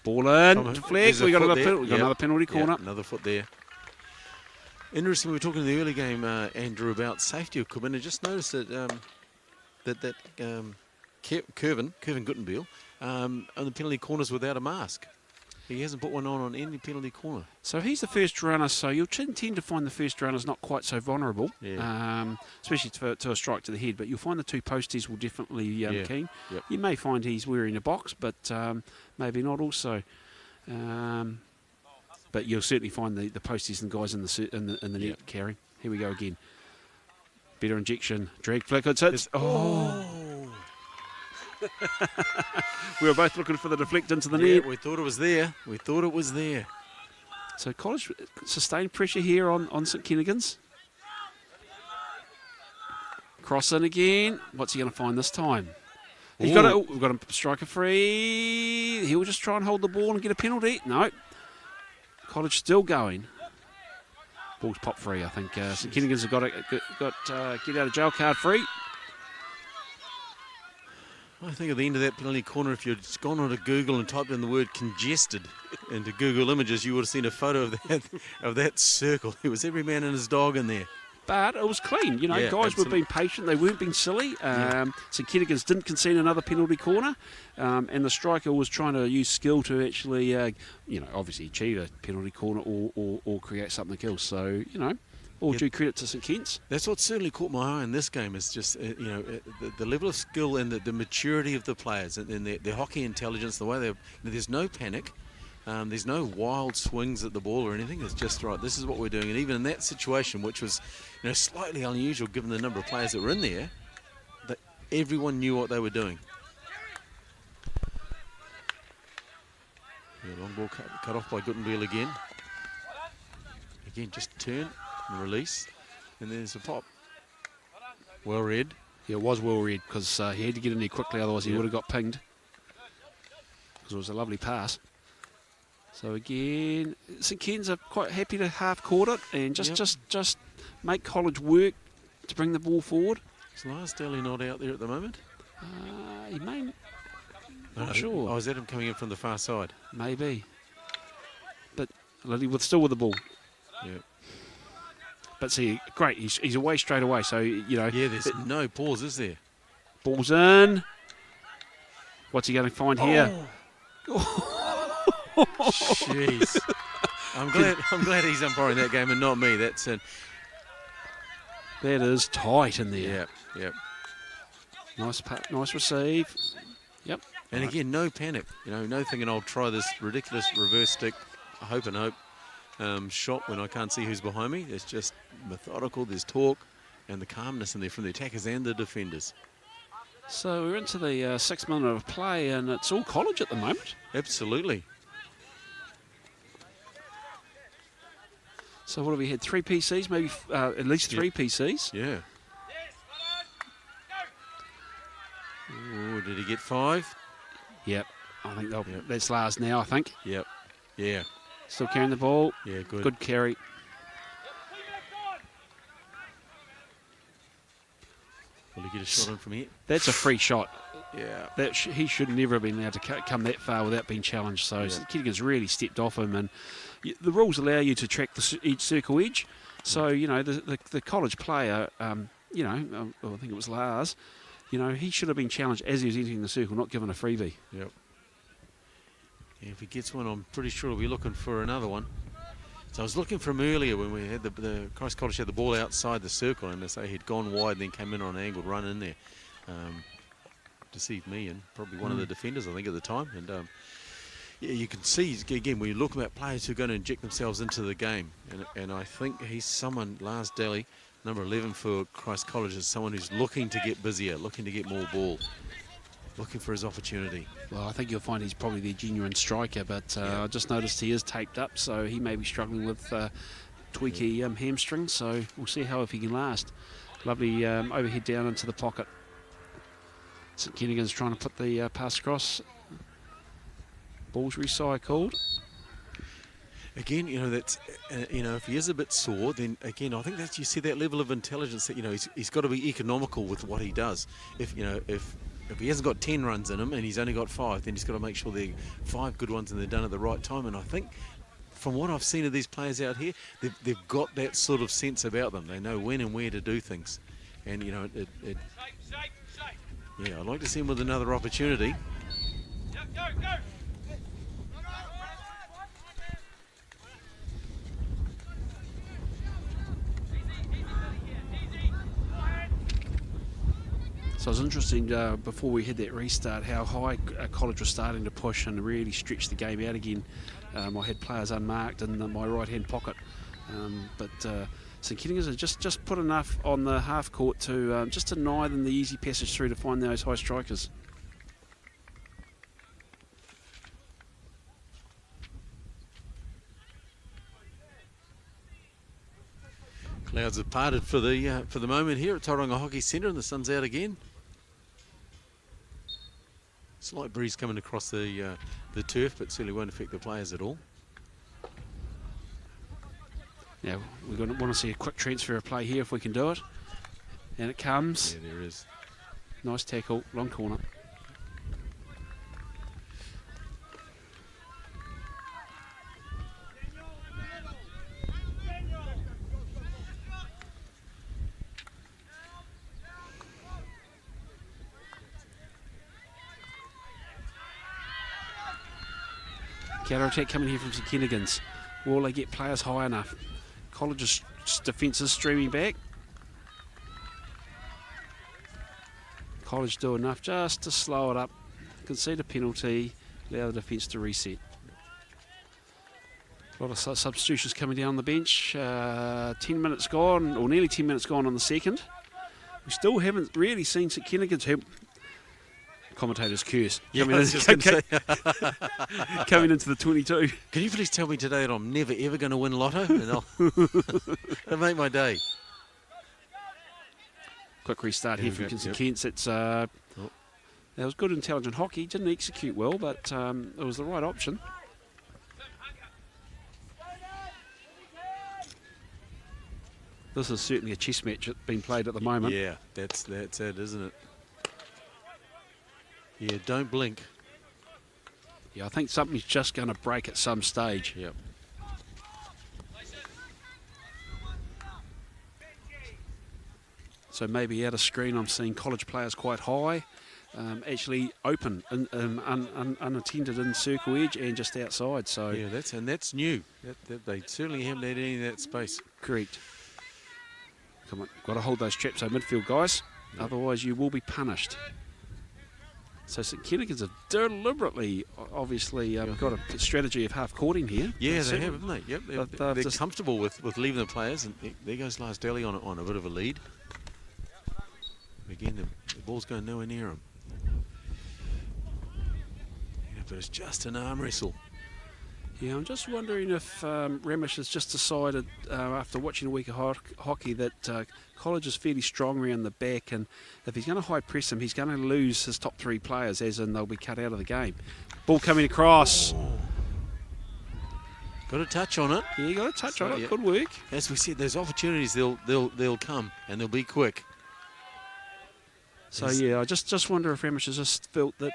Ball in, deflect. We got another penalty corner. Another foot there. Interesting, we were talking in the early game, Andrew, about safety equipment, and just noticed that Kevin Guttenbeil on the penalty corners without a mask. He hasn't put one on any penalty corner. So he's the first runner, so you'll tend to find the first runners not quite so vulnerable, especially to a strike to the head, but you'll find the two posties will definitely keen. Yep. You may find he's wearing a box, but maybe not also. But you'll certainly find the posties and guys in the net carrying. Here we go again. Better injection. Drag flick. It's we were both looking for the deflect into the net. We thought it was there. So College sustained pressure here on St Kentigern's. Cross in again. What's he going to find this time? He's got it. We've got a striker free. He'll just try and hold the ball and get a penalty. No. College still going. Ball's pop free, I think. St Kentigern's have got get out of jail card free. I think at the end of that penalty corner, if you'd gone onto Google and typed in the word congested into Google Images, you would have seen a photo of that circle. There was every man and his dog in there. But it was clean. You know, Yeah, guys absolutely. were being patient. They weren't being silly. St Kentigern's didn't concede another penalty corner. And the striker was trying to use skill to actually, obviously achieve a penalty corner or create something else. So, all due credit to St Kent's. That's what certainly caught my eye in this game is just, the level of skill and the maturity of the players and their hockey intelligence, the way there's no panic. There's no wild swings at the ball or anything. It's just, right, this is what we're doing. And even in that situation, which was slightly unusual given the number of players that were in there, that everyone knew what they were doing. Yeah, long ball cut off by Guttenbeil again. Again, just turn and release. And there's a pop. Well read. Yeah, it was well read because he had to get in there quickly, otherwise he would have got pinged. Because it was a lovely pass. So again, St Ken's are quite happy to half court it and just make College work to bring the ball forward. Is Lars Daly not out there at the moment? He may. Not Oh, sure. is that him coming in from the far side? Maybe. But Liddy still with the ball. Yeah. But see, great. He's away straight away. So Yeah, there's no pause, is there? Ball's in. What's he going to find here? Jeez. I'm glad he's umpiring that game and not me. That's it. That is tight in there. Yeah. Nice receive. Yep. And again, no panic. No thinking I'll try this ridiculous reverse stick, hope shot when I can't see who's behind me. It's just methodical. There's talk and the calmness in there from the attackers and the defenders. So we're into the 6th minute of play, and it's all College at the moment. Absolutely. So what have we had? 3 PCs, maybe at least 3 PCs. Yeah. Ooh, did he get 5? Yep. I think that's Lars now, I think. Yep. Yeah. Still carrying the ball. Yeah, good. Good carry. Will he get a shot in from here? That's a free shot. Yeah. He should never have been allowed to come that far without being challenged. So Kentigern's really stepped off him, and the rules allow you to track each circle edge. So the College player, I think it was Lars. He should have been challenged as he was entering the circle, not given a freebie. Yep. Yeah, if he gets one, I'm pretty sure he'll be looking for another one. So I was looking for him earlier when we had the Christ College had the ball outside the circle, and they say he'd gone wide and then came in on an angled run in there. Deceived me and probably one of the defenders, I think, at the time. And you can see, again, when you look at players who are going to inject themselves into the game. And I think he's someone, Lars Daly, number 11 for Christ College, is someone who's looking to get busier, looking to get more ball, looking for his opportunity. Well, I think you'll find he's probably their genuine striker, but I just noticed he is taped up, so he may be struggling with tweaky hamstring, so we'll see how if he can last. Lovely overhead down into the pocket. St Kentigern's trying to put the pass across. Ball's recycled. Again, that's if he is a bit sore, then again I think that you see that level of intelligence that he's got to be economical with what he does. If he hasn't got 10 runs in him and he's only got 5, then he's got to make sure they're 5 good ones and they're done at the right time. And I think from what I've seen of these players out here, they've got that sort of sense about them. They know when and where to do things. And I'd like to see him with another opportunity. So it was interesting before we had that restart how high College was starting to push and really stretch the game out again. I had players unmarked in my right-hand pocket, but St Kentigern's have just put enough on the half court to just deny them the easy passage through to find those high strikers. Clouds have parted for the moment here at Tauranga Hockey Centre, and the sun's out again. Slight breeze coming across the turf, but certainly won't affect the players at all. Now, we're going to want to see a quick transfer of play here if we can do it. And it comes. Yeah, there is. Nice tackle, long corner. Counter attack coming here from St Kentigern's. Will they get players high enough? College's defence is streaming back. College do enough just to slow it up, concede a penalty, allow the defence to reset. A lot of substitutions coming down the bench. 10 minutes gone, or nearly 10 minutes gone on the second. We still haven't really seen St Kentigern's commentator's curse. Yeah, Coming into the 22. Can you please tell me today that I'm never ever going to win lotto? And it'll make my day. Quick restart here from St Kent's. That was good, intelligent hockey. Didn't execute well, but it was the right option. This is certainly a chess match that's being played at the moment. Yeah, that's it, isn't it? Yeah, don't blink. Yeah, I think something's just going to break at some stage. Yep. So maybe out of screen I'm seeing college players quite high, actually open, unattended in circle edge and just outside. So yeah, that's new. They certainly haven't had any of that space. Correct. Come on, got to hold those traps over midfield, guys. Yep. Otherwise you will be punished. So St Kentigern's have deliberately, obviously, got a strategy of half-courting here. Yeah, they have, haven't they? Yep, they're comfortable with leaving the players, and there goes Lars Daly on a bit of a lead. Again, the ball's going nowhere near him. Yeah, but it's just an arm wrestle. Yeah, I'm just wondering if Ramish has just decided, after watching a week of hockey, that College is fairly strong around the back, and if he's going to high press him, he's going to lose his top three players, as in they'll be cut out of the game. Ball coming across. Oh. Got a touch on it. Yeah, you got a touch on it. Yeah. Good work. As we said, those opportunities they'll come, and they'll be quick. So yeah, I just wonder if Ramish has just felt that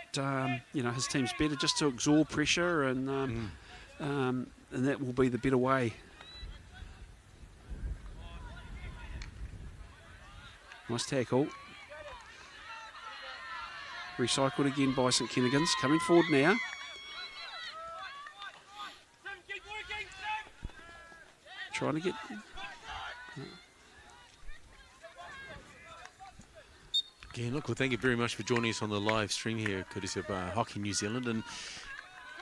his team's better just to absorb pressure, and that will be the better way. Nice tackle. Recycled again by St Kentigern's. Coming forward now. Trying to get... Again, look, well, thank you very much for joining us on the live stream here, courtesy of Hockey New Zealand. And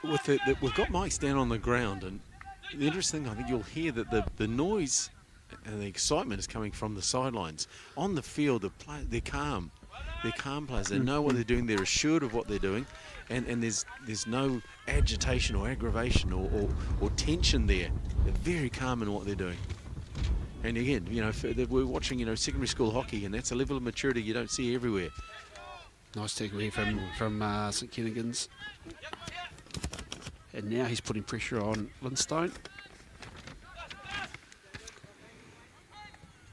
with we've got mics down on the ground, and the interesting thing, I think you'll hear that the noise and the excitement is coming from the sidelines. On the field, they're calm. They're calm players. They know what they're doing. They're assured of what they're doing, and there's no agitation or aggravation or tension there. They're very calm in what they're doing. And again, we're watching, secondary school hockey, and that's a level of maturity you don't see everywhere. Nice tackle here from St Kentigern's. And now he's putting pressure on Lindstone.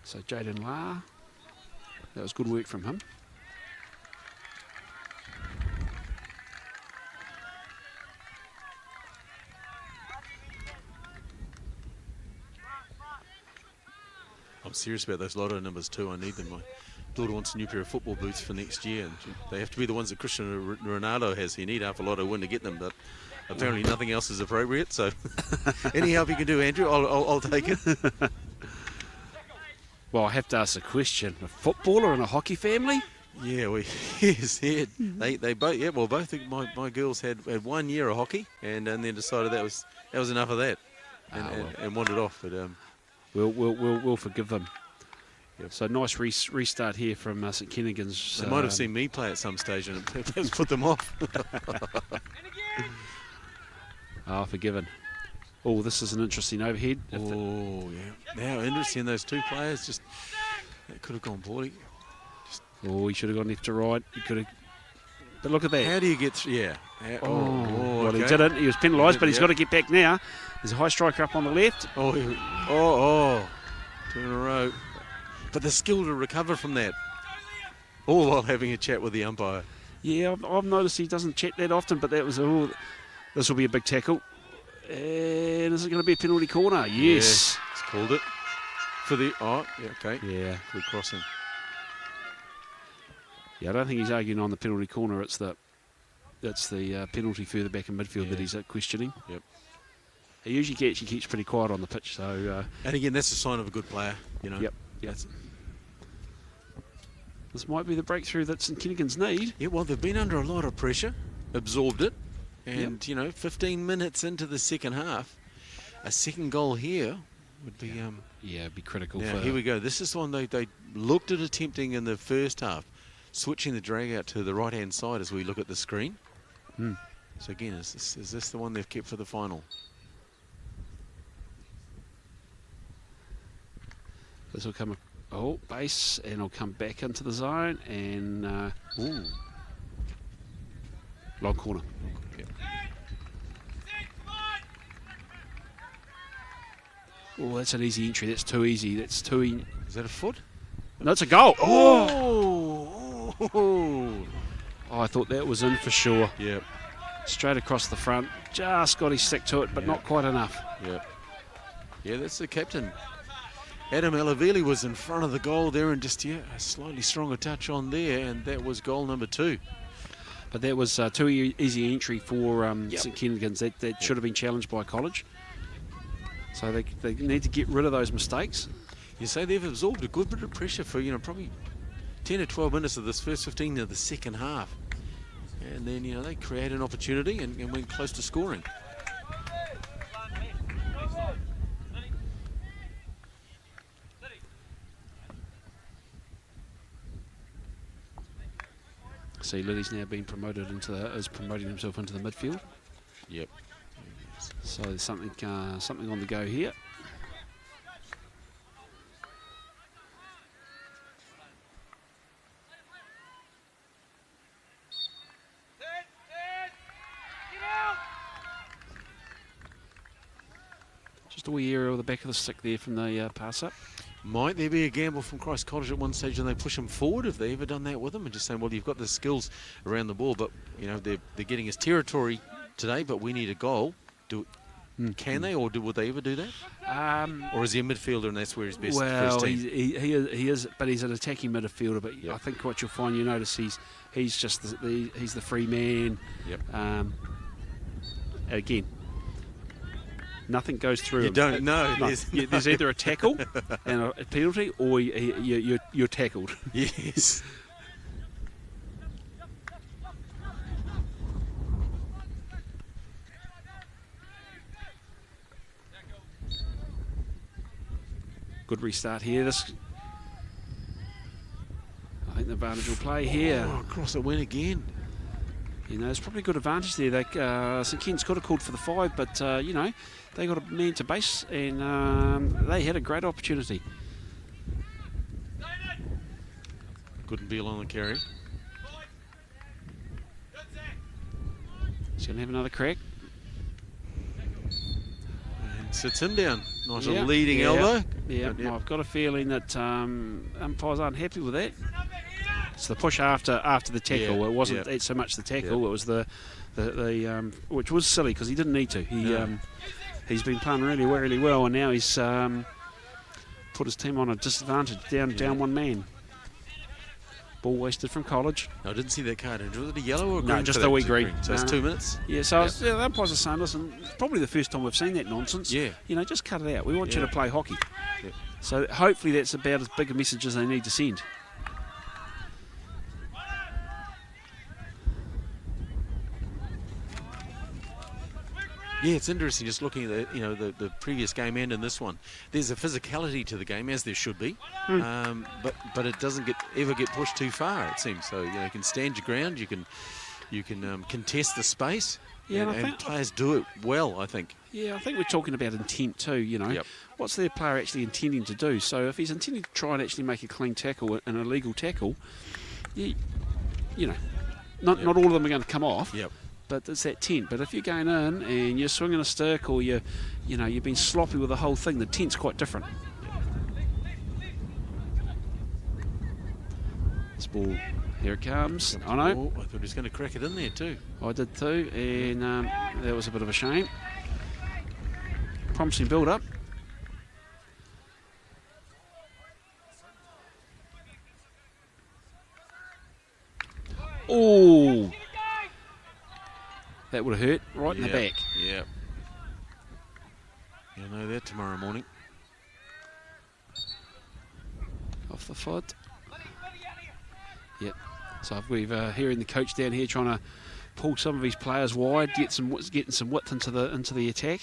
So Jaden La, that was good work from him. I'm serious about those lotto numbers too. I need them. My daughter wants a new pair of football boots for next year, and they have to be the ones that Cristiano Ronaldo has. You need half a lotto win to get them, but apparently nothing else is appropriate. So any help you can do, Andrew, I'll take it. Well, I have to ask a question. A footballer in a hockey family? Yeah, they both. Yeah, well, both of my girls had 1 year of hockey, and then decided that was enough of that, and wandered off. But we'll forgive them. Yep. So nice restart here from St Kentigern's. They might have seen me play at some stage, and it put them off. Forgiven. Oh, this is an interesting overhead. Oh, yeah. Now, interesting, those two players, that could have gone poorly. He should have gone left to right. He could have But look at that. How do you get through? Yeah. Well, he okay. didn't. He was penalised, but he's Yep. got to get back now. There's a high striker up on the left. Two in a row. But the skill to recover from that, all while having a chat with the umpire. Yeah, I've noticed he doesn't chat that often, but that was this will be a big tackle. And is it going to be a penalty corner? Yes. Yeah, it's called it. For the, okay. Yeah. Good crossing. Yeah, I don't think he's arguing on the penalty corner. It's the penalty further back in midfield that he's questioning. Yep. He usually keeps pretty quiet on the pitch. So. And again, that's a sign of a good player, you know. Yep. This might be the breakthrough that St Kentigern's need. Yeah, well, they've been under a lot of pressure, absorbed it, and, 15 minutes into the second half, a second goal here would be... it'd be critical. Now, here we go. This is the one they looked at attempting in the first half, switching the drag out to the right-hand side as we look at the screen. So again, is this the one they've kept for the final? This will come... base, and it'll come back into the zone, and... long corner. Yep. Oh, that's an easy entry. That's too easy. That's too... Is that a foot? No, it's a goal. Oh! I thought that was in for sure. Yep. Straight across the front. Just got his stick to it, but not quite enough. Yep. Yeah, that's the captain. Adam Alaveli was in front of the goal there, and just a slightly stronger touch on there, and that was goal number 2. But that was too easy entry for St Kentigern's. That should have been challenged by College. So they need to get rid of those mistakes. You say they've absorbed a good bit of pressure for probably 10 or 12 minutes of this first 15 of the second half, and then they create an opportunity and went close to scoring. See, Liddy's now been promoted is promoting himself into the midfield. Yep. So there's something on the go here. Just a wee area of the back of the stick there from the pass up. Might there be a gamble from Christ College at one stage and they push him forward? Have they ever done that with him and just saying, well, you've got the skills around the ball, but they're getting his territory today, but we need a goal. Can they, or would they ever do that? Or is he a midfielder and that's where he's best? Well, for his team? he is, but he's an attacking midfielder. But I think what you'll find, you notice he's just he's the free man. Yep. Again, nothing goes through. You don't know. No. There's either a tackle and a penalty, or you're tackled. Yes. Good restart here. I think the advantage will play here. Oh, across it went again. There's probably a good advantage there. St Ken's could have called for the 5, but they got a man to base, and they had a great opportunity. Good Beal on the carry. He's going to have another crack. And sits him down. Nice a leading elbow. Yeah, I've got a feeling that umpires aren't happy with that. It's the push after the tackle. Yeah, it wasn't so much the tackle. It was the which was silly because he didn't need to. He's been playing really well, and now he's put his team on a disadvantage, down one man. Ball wasted from College. No, I didn't see that card. Was it a yellow or a green? No, just a wee green. So it's 2 minutes? Yeah, so the umpires are saying, listen, it's probably the first time we've seen that nonsense. Yeah. Just cut it out. We want you to play hockey. Yeah. So hopefully that's about as big a message as they need to send. Yeah, it's interesting just looking at the previous game and in this one. There's a physicality to the game, as there should be, but it doesn't ever get pushed too far. It seems so. You can stand your ground. You can contest the space. Yeah, and players do it well, I think. Yeah, I think we're talking about intent too. What's their player actually intending to do? So if he's intending to try and actually make a clean tackle, an illegal tackle, not all of them are going to come off. Yep. But it's that tent. But if you're going in and you're swinging a stick, or you've been sloppy with the whole thing, the tent's quite different. This ball, here it comes. I know. Oh, I thought he was going to crack it in there too. I did too, and that was a bit of a shame. Promising build-up. Oh, that would have hurt right in the back. Yeah. You'll know that tomorrow morning. Off the foot. Yep. So we've hearing the coach down here trying to pull some of his players wide, getting some width into the attack.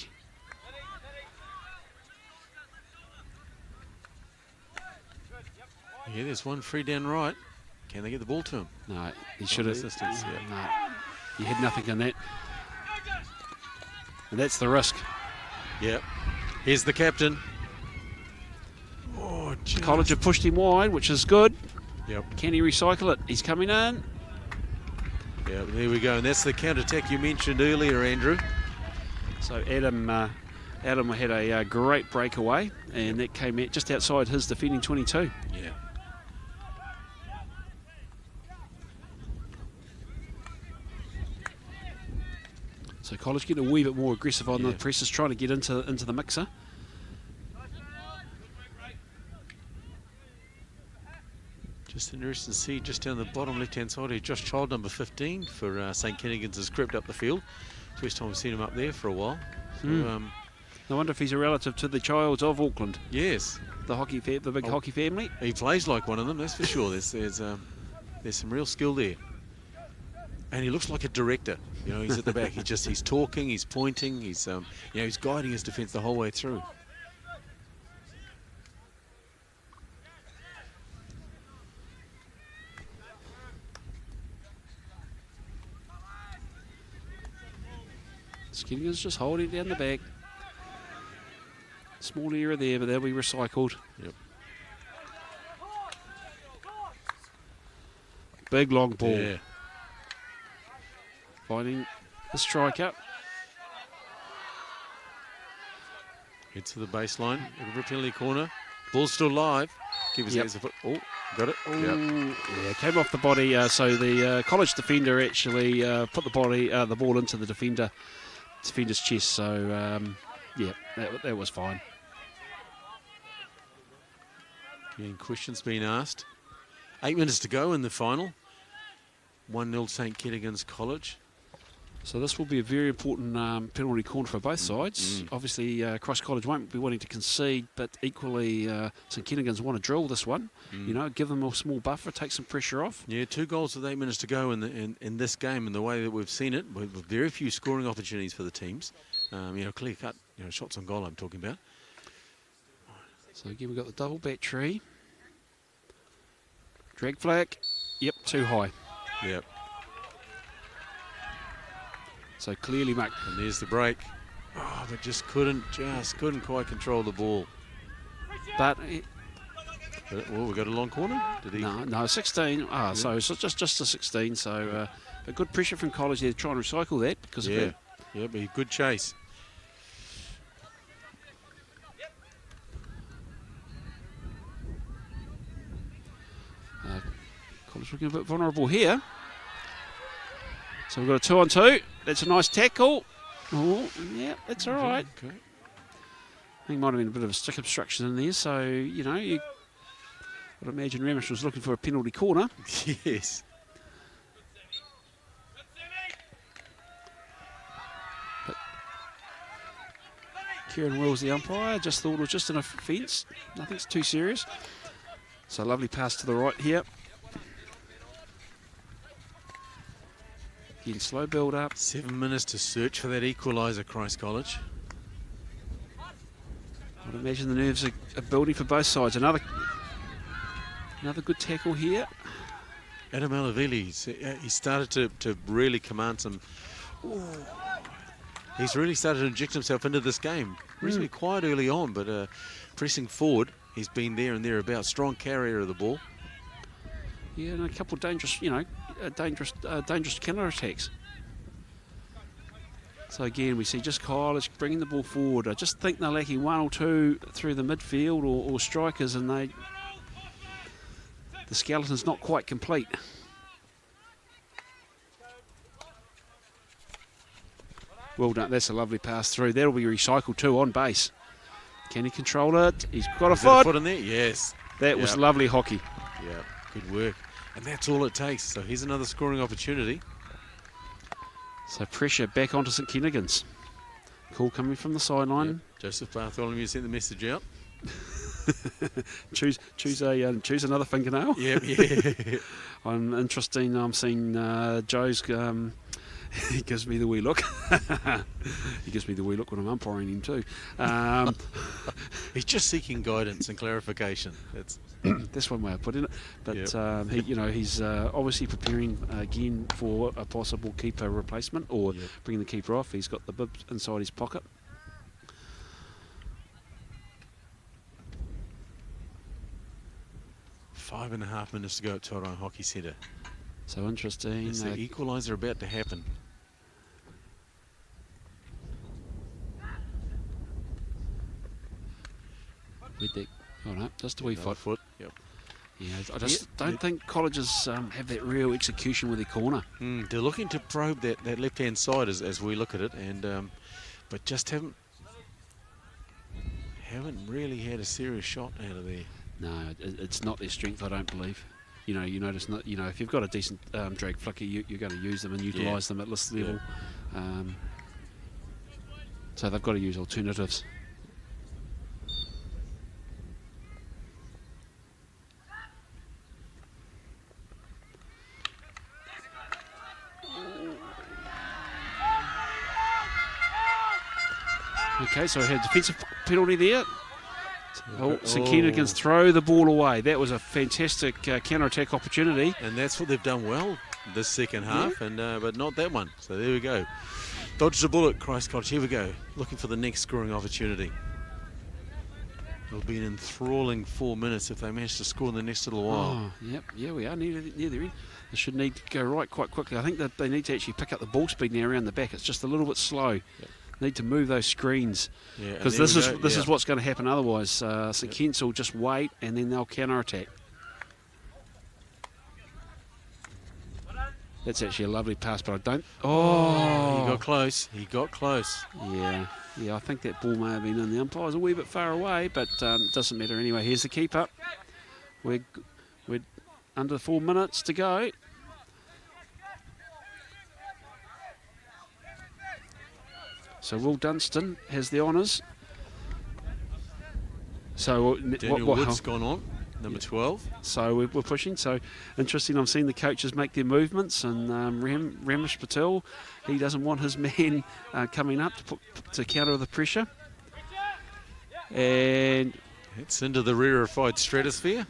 Yeah, there's one free down right. Can they get the ball to him? No, he should have. No, he had nothing in that. And that's the risk. Yep. Here's the captain. Oh, just. College have pushed him wide, which is good. Yep. Can he recycle it? He's coming in. Yeah, there we go. And that's the counter-attack you mentioned earlier, Andrew. So Adam had a great breakaway, and that came out just outside his defending 22. Yeah. So College getting a wee bit more aggressive on the presses, trying to get into the mixer. Just interesting to see just down the bottom left-hand side here, Josh Child, number 15 for St. Kentigern's, has crept up the field. First time we've seen him up there for a while. So, I wonder if he's a relative to the Childs of Auckland. Yes. The big hockey family. He plays like one of them, that's for sure. There's some real skill there. And he looks like a director. You know, he's at the back. He's talking, he's pointing, he's guiding his defence the whole way through. Kentigern's just holding down the back. Small area there, but they'll be recycled. Yep. Big long ball. Yeah. Finding the striker. Head to the baseline, over penalty corner. Ball's still live. Give his hands a foot. Oh, got it. Yeah, came off the body. So the College defender actually put the ball into the defender's chest. So that was fine. Any questions being asked? 8 minutes to go in the final. 1-0 St. Kentigern's College. So this will be a very important penalty corner for both sides. Obviously, Christ College won't be wanting to concede, but equally, St. Kentigern's want to drill this one. You know, give them a small buffer, take some pressure off. Yeah, 2 goals with 8 minutes to go in this game, and the way that we've seen it, with very few scoring opportunities for the teams. Clear cut, shots on goal I'm talking about. So again, we've got the double battery. Drag flag. Yep, too high. Yep. So clearly, Mark. And there's the break. Oh, but just couldn't quite control the ball. But we got a long corner. Did he? No, 16. So just a 16. So a good pressure from College there to try and recycle that because of it. Yeah, but a good chase. College looking a bit vulnerable here. So we've got a 2-on-2. That's a nice tackle. Oh, yeah, that's all right. Okay. I think might have been a bit of a stick obstruction in there. So, you would imagine Ramish was looking for a penalty corner. Yes. But Kieran Wills, the umpire, just thought it was just an offence. Nothing's too serious. So lovely pass to the right here. Again, slow build up. 7 minutes to search for that equaliser, Christ College. I'd imagine the nerves are building for both sides. Another good tackle here. Adam Alavili, he started to really command some. He's really started to inject himself into this game. Reasonably quiet early on, but pressing forward, he's been there and thereabouts. Strong carrier of the ball. Yeah, and a couple of dangerous, dangerous counter attacks. So again, we see just College bringing the ball forward. I just think they're lacking one or two through the midfield or strikers, and the skeleton's not quite complete. Well done. That's a lovely pass through. That'll be recycled too on base. Can he control it? He's got a foot. In there. Yes. That was lovely hockey. Yeah, good work. And that's all it takes. So here's another scoring opportunity. So pressure back onto St Kentigern's. Call coming from the sideline. Yep. Joseph Bartholomew sent the message out. choose another fingernail. Yep, yeah. I'm interesting. I'm seeing Joe's. He gives me the wee look. He gives me the wee look when I'm umpiring him too. He's just seeking guidance and clarification. That's one way of putting it. But he's obviously preparing again for a possible keeper replacement or bringing the keeper off. He's got the bib inside his pocket. Five and a half minutes to go at Tauranga Hockey Centre. So interesting. Is the equaliser about to happen? Just a wee foot. Yep. Yeah, I just don't think colleges have that real execution with their corner. They're looking to probe that left-hand side as we look at it, and but just haven't really had a serious shot out of there. No, it's not their strength, I don't believe. You notice, if you've got a decent drag flicker, you're going to use them and utilise them at this level. So they've got to use alternatives. Okay, so we had a defensive penalty there. St Kentigern's throw the ball away. That was a fantastic counter-attack opportunity. And that's what they've done well this second half, and but not that one. So there we go. Dodged a bullet, Christ Cottage. Here we go. Looking for the next scoring opportunity. It'll be an enthralling 4 minutes if they manage to score in the next little while. Yeah, we are near the end. They should need to go right quite quickly. I think that they need to actually pick up the ball speed now around the back. It's just a little bit slow. Yep. Need to move those screens because this is what's going to happen otherwise. St Kent's will just wait and then they'll counter attack. That's actually a lovely pass, but I don't. Oh, he got close. Yeah. I think that ball may have been in. The umpire's a wee bit far away, but it doesn't matter anyway. Here's the keeper. We're under 4 minutes to go. So Will Dunstan has the honours. So Daniel Wood's gone on, number 12. So we're pushing. So interesting. I'm seeing the coaches make their movements, and Ramesh Patel, he doesn't want his man coming up to counter the pressure. And it's into the rarefied stratosphere.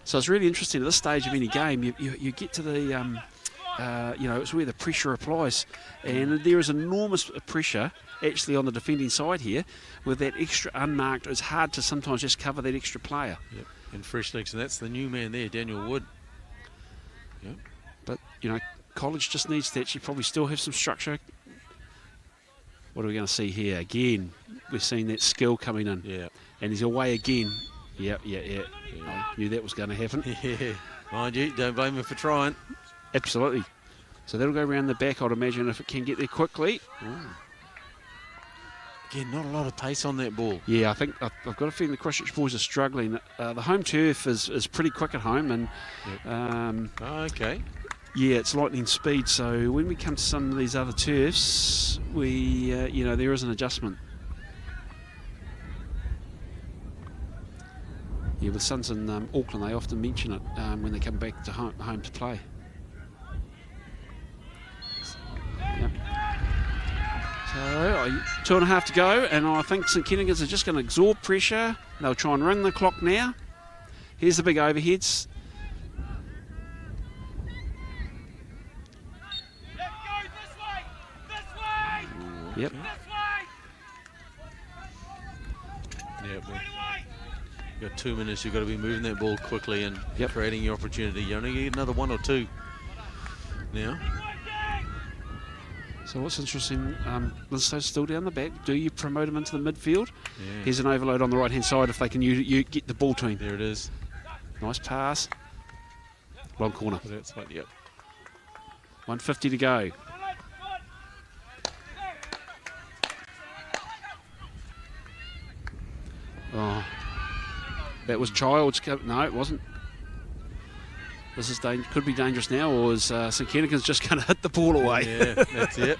So it's really interesting at this stage of any game. You get to the it's where the pressure applies, and there is enormous pressure actually on the defending side here with that extra unmarked. It's hard to sometimes just cover that extra player. Yep. And fresh legs, and that's the new man there, Daniel Wood. Yep. But college just needs to actually probably still have some structure. What are we going to see here? Again, we're seeing that skill coming in. Yeah. And he's away again. Yeah. I knew that was going to happen. Yeah. Mind you, don't blame him for trying. Absolutely. So that'll go around the back, I'd imagine, if it can get there quickly. Ooh. Again, not a lot of pace on that ball. Yeah, I think I've got a feeling the Christchurch boys are struggling. The home turf is pretty quick at home, and okay. Yeah, it's lightning speed. So when we come to some of these other turfs, we there is an adjustment. Yeah, with Suns in Auckland, they often mention it when they come back to home to play. Yep. So 2.5 to go, and I think St Kentigern's are just going to absorb pressure. They'll try and run the clock now. Here's the big overheads. Yep. Yep. You've got 2 minutes. You've got to be moving that ball quickly and creating your opportunity. You only need another 1 or 2. now. So what's interesting, Linstone's still down the back. Do you promote him into the midfield? Yeah. Here's an overload on the right-hand side if they can you get the ball to him. There it is. Nice pass. Long corner. That's like, yep. 150 to go. Oh, that was Childs. No, it wasn't. This is could be dangerous now, or is St Kentigern's just going to hit the ball away? Yeah, that's it.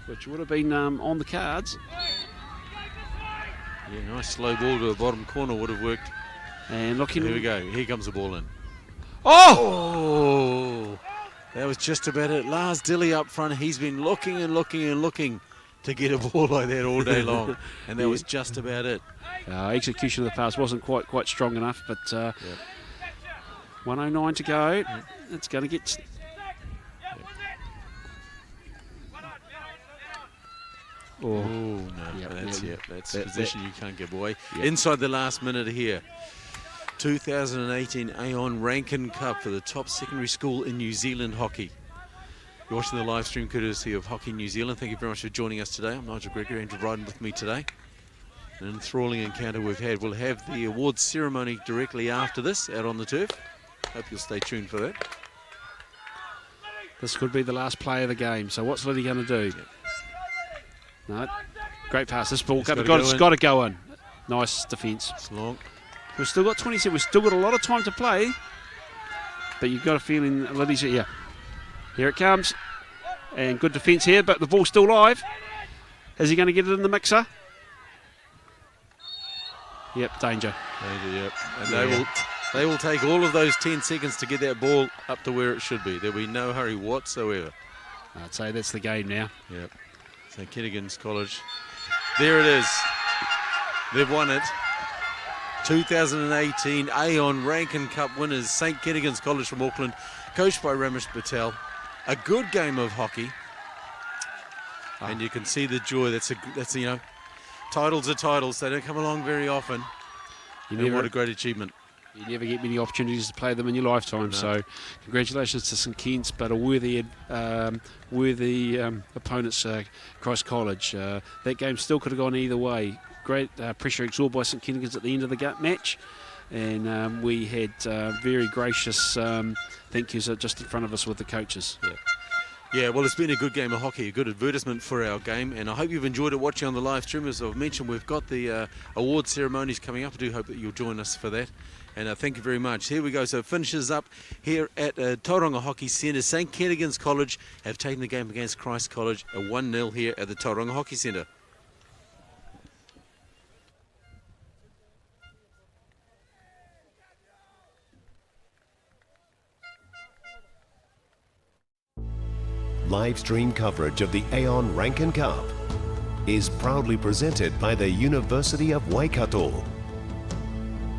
Which would have been on the cards. Yeah, nice slow ball to the bottom corner would have worked. And looking. Here we go. Here comes the ball in. Oh! That was just about it. Lars Dilly up front. He's been looking and looking and looking to get a ball like that all day long, and that was just about it. Execution of the pass wasn't quite strong enough, but 1:09 to go. It's going to get. Oh no, that's position you can't give away. Inside the last minute here. 2018 Aon Rankin Cup for the top secondary school in New Zealand hockey. You're watching the live stream courtesy of Hockey New Zealand. Thank you very much for joining us today. I'm Nigel Gregory, Andrew Bryden with me today. An enthralling encounter we've had. We'll have the awards ceremony directly after this out on the turf. Hope you'll stay tuned for that. This could be the last play of the game. So what's Liddy going to do? No, great pass. This ball it's got to go in. Nice defence. It's long. We've still got 27. We've still got a lot of time to play. But you've got a feeling Liddy's here. Here it comes. And good defence here, but the ball's still live. Is he going to get it in the mixer? Yep, danger. Danger, yep. And they will take all of those 10 seconds to get that ball up to where it should be. There'll be no hurry whatsoever. I'd say that's the game now. Yep. St Kentigern's College. There it is. They've won it. 2018 Aon Rankin Cup winners, St Kentigern's College from Auckland, coached by Ramesh Patel. A good game of hockey, and you can see the joy. That's titles are titles. They don't come along very often. What a great achievement. You never get many opportunities to play them in your lifetime. No. So, congratulations to St Ken's, but a worthy opponents, Christ College. That game still could have gone either way. Great pressure exerted by St Kentigern's at the end of the match, and we had very gracious thank yous just in front of us with the coaches. Yeah, well, it's been a good game of hockey, a good advertisement for our game, and I hope you've enjoyed it watching on the live stream. As I've mentioned, we've got the award ceremonies coming up. I do hope that you'll join us for that, and thank you very much. Here we go. So it finishes up here at Tauranga Hockey Centre. St Kentigern's College have taken the game against Christ College, a 1-0 here at the Tauranga Hockey Centre. Live stream coverage of the Aon Rankin Cup is proudly presented by the University of Waikato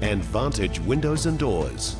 and Vantage Windows and Doors.